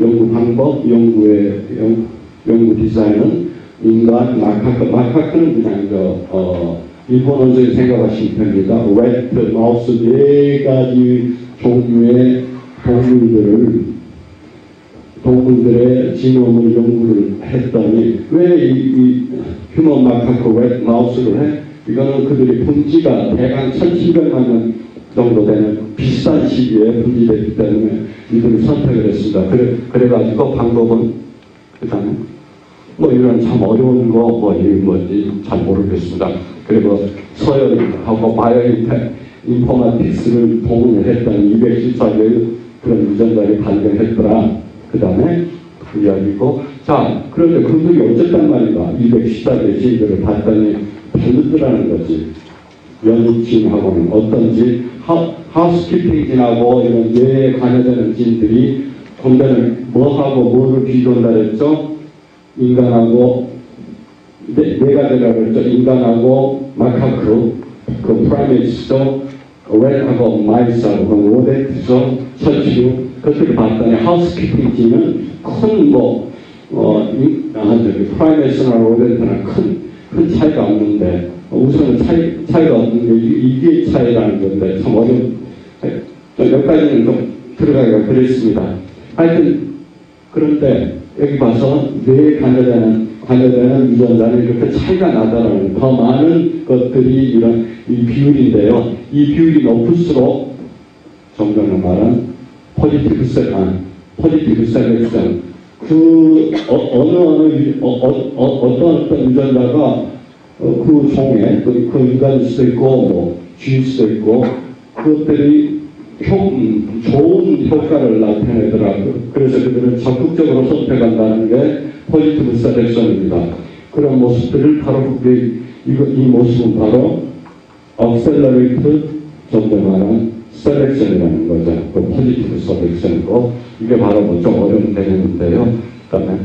연구 방법, 연구 디자인은 인간 마카크는 그냥 일본어적인 생각하시면 됩니다. 래트, 마우스 4가지 종류의 동물들의 지놈을 연구를 했더니, 왜 이 휴먼 마카크 래트 마우스를 해? 이거는 그들이 분지가 대강 1700만 년 정도 되는 비슷한 시기에 분지됐기 때문에 이들을 선택을 했습니다. 그래가지고 방법은, 그 다음에 뭐 이런 참 어려운 거, 뭐지 잘 모르겠습니다. 그리고 서열하고 바이오 인포마틱스를 동원을 했더니 214개의 그런 유전자를 발견했더라. 그 다음에 그 이야기고, 자, 그런데 그들이 어쨌단 말인가? 214개의 지인들을 봤더니 다르더라는 거지. 연육진하고는 어떤지, 하우스키핑 진하고 이런 뇌에 관여되는 진들이 본래는 뭐하고 뭐를 비교한다 그랬죠? 인간하고, 네 가지라고 그랬죠? 인간하고 마카크, 그 프라이메이트죠? 랩하고 마이스하고 오데트죠? 설치류, 그것들을 봤더니 하우스키핑 진은 큰 프라이메이트나 오데트나 큰 차이가 없는데, 우선은 차이가 없는 게 이게 차이라는 건데, 참 어려운, 여기까지는 좀 들어가기가 그랬습니다. 하여튼, 그런데 여기 봐서 뇌에 관여되는 유전자는 이렇게 차이가 나다라는, 더 많은 것들이 이런 이 비율인데요. 이 비율이 높을수록, 정정을 말한 포지티브 셀렉션, 어떤 유전자가 그 종에, 그 인간일 수도 있고, 뭐, 쥐일 수도 있고, 그것들이 좋은 효과를 나타내더라고요. 그래서 그들은 적극적으로 선택한다는 게 포지티브 셀렉션입니다. 그런 모습들을 바로, 이 모습은 바로, 억셀러레이트, 좀 말한 셀렉션이라는 거죠. 그 포지티브 셀렉션이고, 이게 바로 뭐 좀 어려운 내용인데요. 그 다음에,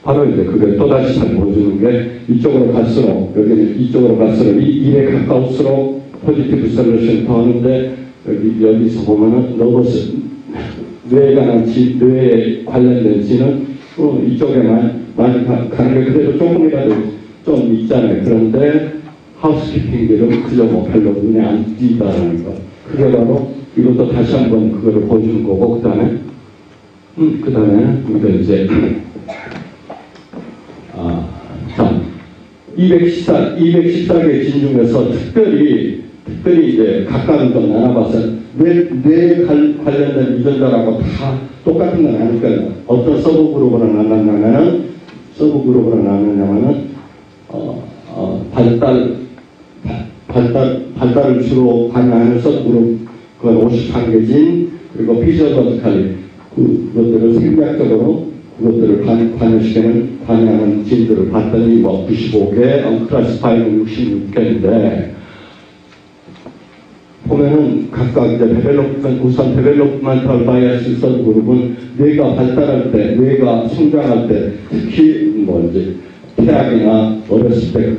바로 이제 그게 또다시 잘 보여주는 게, 이쪽으로 갈수록, 이쪽으로 갈수록, 일에 가까울수록 포지티브 셀렉션이 더 하는데, 여기서 보면은, 너버스, 뇌에 관련된 지는 이쪽에만 많이 가는 게 그래도 조금이라도 좀 있잖아요. 그런데, 하우스키핑들은 그저 뭐 별로 눈에 안 띄다라는 거. 그게 바로, 이것도 다시 한번 그거를 보여주는 거고, 그 다음에, 이거 이제, 자, 214개의 진 중에서 특별히 이제 각각은 좀 나눠봐서 뇌에 관련된 유전자라고 다 똑같은 건 아니니까 어떤 서브그룹으로 나누냐면은 발달을 주로 관여하는 서브그룹, 그건 51개진, 그리고 피지올로지컬리, 그것들을 생략적으로 그것들을 관여하는 진들을 봤더니 뭐 95개, 클래시파이는 66개인데, 보면은 각각 이제 우선 데벨롭먼털 바이어스 서브그룹은 뇌가 발달할 때, 뇌가 성장할 때, 특히 뭐 이제 태아기나 어렸을 때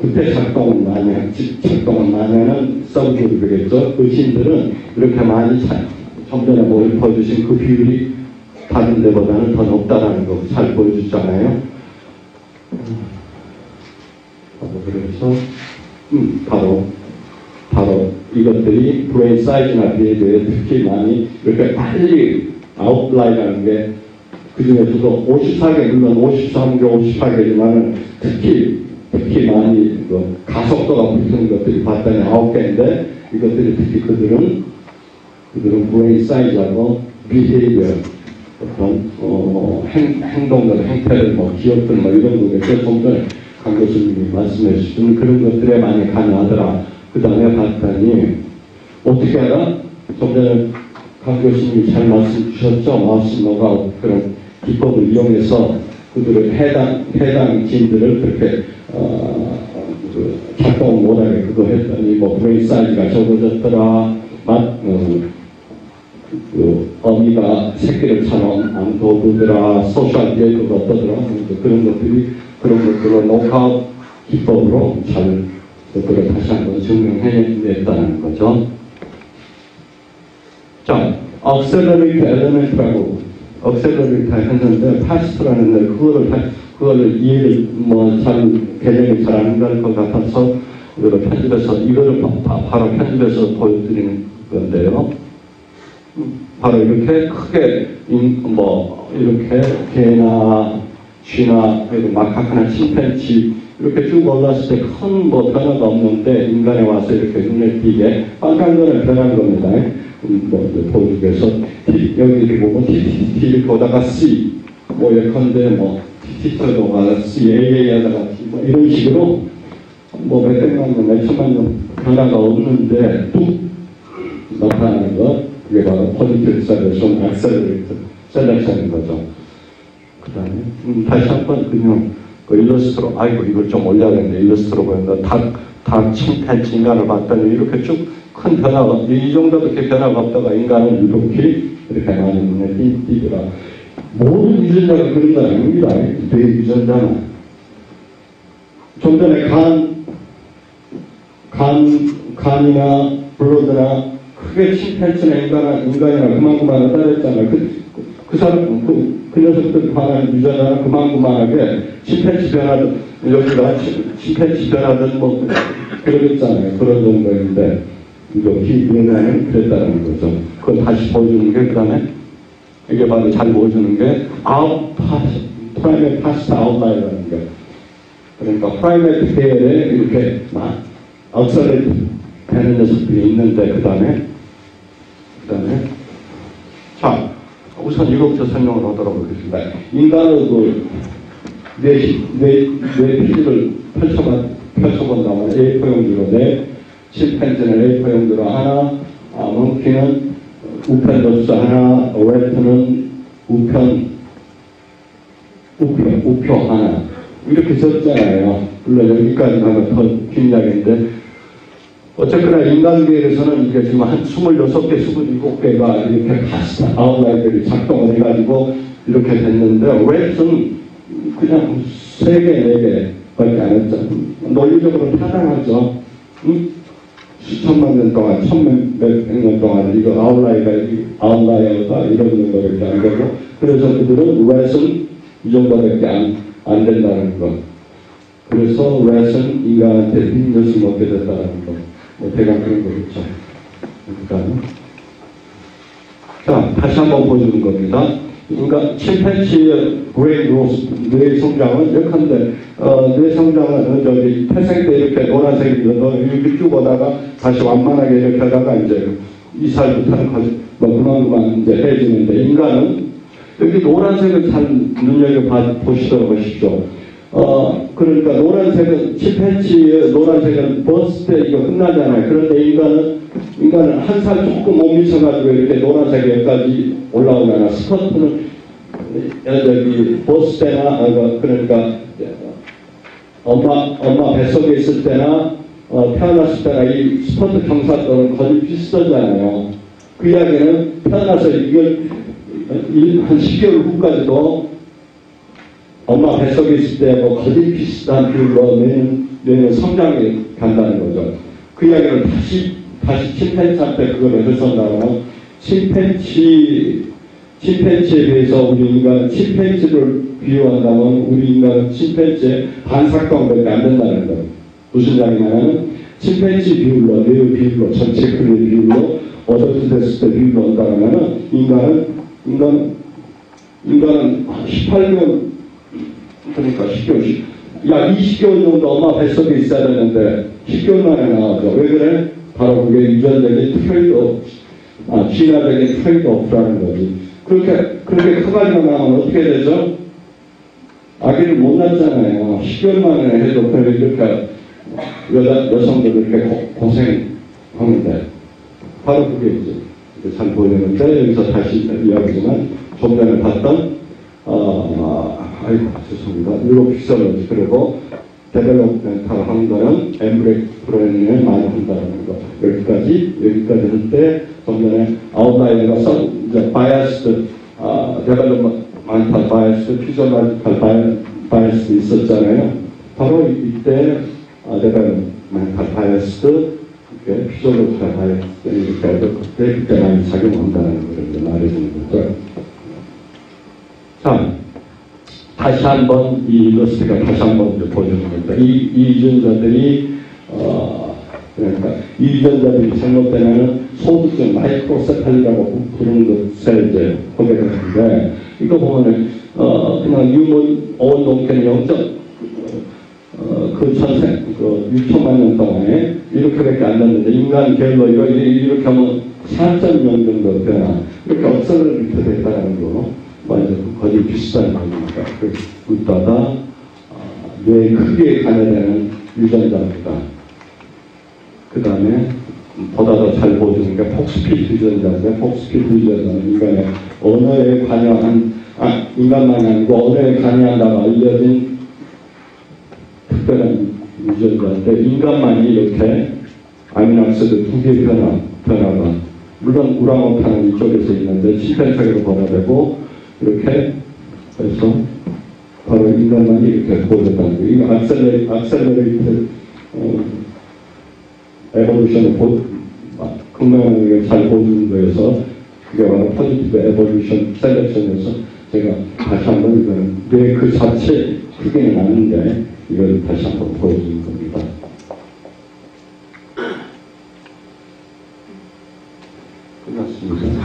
그때 작동을 많이 하는 서브그룹이겠죠. 그 진들은 이렇게 많이 좀 전에 보여주신 그 비율이 다른 데보다는 더 높다라는 거 잘 보여주잖아요. 그래서 바로 이것들이 브레인 사이즈나 비해에 특히 많이 이렇게 빨리 아웃라인하는 게 그 중에서도 54개, 물론 53개, 58개지만 특히 많이 가속도가 붙는 것들이 봤더니 9개인데 이것들이 특히 그들은 브레인 사이즈하고 비헤이비어 어떤 행동들, 행태를 기억들 이런 거겠죠. 좀 전에 강 교수님이 말씀해 주신 그런 것들에 많이 관여하더라. 그 다음에 봤더니 어떻게 알아? 좀 전에 강 교수님이 잘 말씀 주셨죠. 마우스노가 그런 기법을 이용해서 그들을 해당 진들을 그렇게 작동 못하게 그거 했더니 브레인 사이즈가 적어졌더라. 어미가 새끼를 처럼 안 도우더라. 소셜 비헤이브가 어떠더라. 그런 것들을 노크아웃 기법으로 잘 그것들을 다시 한번 증명해냈다는 거죠. 자, 억셀러레이트 엘리멘트라고 억셀러레이트 했는데 파스트라는 그거를 이해를 잘 개념이 잘 안 갈 것 같아서 이거를 편집해서 이거를 바로 편집해서 보여드리는 건데요. 바로 이렇게 크게 이렇게 개나 쥐나 마카크나 침팬지 이렇게 쭉 올랐을 때 큰 변화가 없는데 인간에 와서 이렇게 눈에 띄게 빨간 거는 변한 겁니다. 보여주기 위해서 여기 이렇게 보면 T 보다가 C 예컨대 T자가 C, AA 하다가 T 이런 식으로 몇백만 년, 몇천만 년 변화가 없는데 뚝 나타나는 것 이게 바로 포지티브 셀렉션, 액셀레이트 셀렉션인 거죠. 그 다음에 다시 한번 그냥 일러스트로 이걸 좀 올려야 되는데 일러스트로 보는데 닭 침팬지 인간을 봤더니 이렇게 쭉 큰 변화가 이 정도밖에 변화가 없다가 인간은 이렇게 많이 눈에 띄더라. 모든 유전자가 그런 건 아닙니다. 뇌 유전자는 좀 전에 간이나 블러드나 크게 침팬지나 인간이나 그만큼만 따졌잖아요. 그 사람, 그 녀석들 관한 유전자는 그만큼만하게 침팬지 변화든, 여기가 침팬지 변화든 그러겠잖아요. 그런 정도인데, 여기 인간은 그랬다는 거죠. 그걸 다시 보여주는 게, 그 다음에, 이게 바로 잘 보여주는 게, 프라이메트 파스트 아웃라인이라는 거. 그러니까, 프라이메트 페어에 이렇게 아웃사이드 되는 녀석들이 있는데, 그 다음에, 자, 우선 이것부터 설명을 하도록 하겠습니다. 인간의 뇌 피지를 펼쳐본다면 A4용지로 침팬지는 A4용지로 하나, 몽키는 우편접수 하나, 랩트는 우표 하나. 이렇게 썼잖아요. 물론 여기까지 하면 더 긴 이야기인데, 어쨌거나 인간계에서는 이게 지금 한 26개, 27개가 이렇게 파스트 아웃라인들이 작동을 해가지고 이렇게 됐는데, 랩은 그냥 3개, 4개밖에 안 했죠. 논리적으로 타당하죠. 수천만 년 동안, 몇백 년 동안 이거 아웃라이어가 이러는 거밖에 안 되고, 그래서 그들은 랩은 이 정도밖에 안 된다는 거. 그래서 랩은 인간한테 빈것을 먹게 된다는 거. 대강 그런 거겠죠. 자, 다시 한번 보여주는 겁니다. 그러니까 침팬지의 브레인 그로스, 뇌 성장은 예컨대 뇌 성장은 태생 때 이렇게 노란색이거든. 이렇게 쭉 오다가 다시 완만하게 이렇게 하다가 이제 2살부터는 그만 이제 해지는데, 인간은 여기 노란색을 잘 눈여겨 보시도록 하십시오. 그러니까 노란색은 침팬지의 노란색은 버스 때 이거 끝나잖아요. 그런데 인간은 한 살 조금 못 미쳐가지고 이렇게 노란색 여기까지 올라오잖아. 스커트는 여기 버스 때나 그러니까 엄마 뱃속에 있을 때나 태어났을 때나 이 스커트 경사도는 거의 비슷하잖아요. 그 이야기는 태어나서 이걸 한 10개월 후까지도 엄마 뱃속에 있을 때 뭐 거의 비슷한 비율로 뇌는 성장이 간다는 거죠. 그 이야기를 다시 침팬지한테 그걸 해석한다면 침팬지에 비해서 우리 인간은 침팬지를 비유한다면 우리 인간은 침팬지의 반삭방밖에 안 된다는 거예요. 무슨 이야기냐면 침팬지 비율로 뇌의 비율로 전체 크기의 비율로 어덜트 됐을 때 비율로 온다면 인간은 18개월 그러니까 10개월 약 20개월 정도 엄마 뱃속에 있어야 되는데 10개월 만에 나와서 왜 그래? 바로 그게 유전적인 트레이드오프 진화적인 트레이드오프라는 거지. 그렇게 커가지고 나오면 어떻게 되죠? 아기를 못 낳잖아요. 10개월 만에 해도 이렇게 여성들 이렇게 고생하는데 바로 그게 이제 잘 보이는데 여기서 다시 이야기지만 좀 전에 봤던 아이고 죄송합니다. 유로 피서로지 그리고 데벨롭멘탈 하는 거는 엠브렉 프로그램을 많이 한다는 거. 여기까지 할 때 좀 전에 아웃라이너가 이제 바이어스드 데벨롭멘탈 바이어스드 피저로지컬 바이어스도 있었잖아요. 바로 이때 데벨롭멘탈 바이어스드 피저로지컬 바이어스드 그때 많이 작용한다는 걸 말해주는 거죠. 자, 다시 한번 이 일러스트가 다시 한번 보여주는 겁니다. 이 유전자들이 그러니까 이 유전자들이 잘못되면 소두증 마이크로세팔리라고 부르는 것을 이제 보게 되는데 이거 보면은 그냥 유문 온 농계는 6천만 년 동안에 이렇게밖에 안 됐는데 인간 갤러 이렇게 하면 4.0 정도 변화 이렇게 억설을 됐다는 거. 완전 거의 비슷한 겁니다. 웃다가 뇌 크기에 관여되는 유전자입니다. 그 다음에 보다 더 잘 보여주는 게 폭스피드 유전자인데 폭스피드 유전자는 인간의 언어에 관여한 인간만이 아니고 언어에 관여한다고 알려진 특별한 유전자인데 인간만이 이렇게 아미노아시드 두 개의 변화가 물론 우랑우탄은 이쪽에서 있는데 침팬지로 변화되고 이렇게 해서 바로 인간만이 이렇게 보여줬다는 거예요. 이거 악셀러레이트 에볼루션을 극명하게 잘 보여주는 거여서 그게 바로 포지티브 에볼루션 셀렉션에서 제가 다시 한번 이거는 뇌 그 자체 크기는 아닌데 이걸 다시 한번 보여주는 겁니다. 끝났습니다.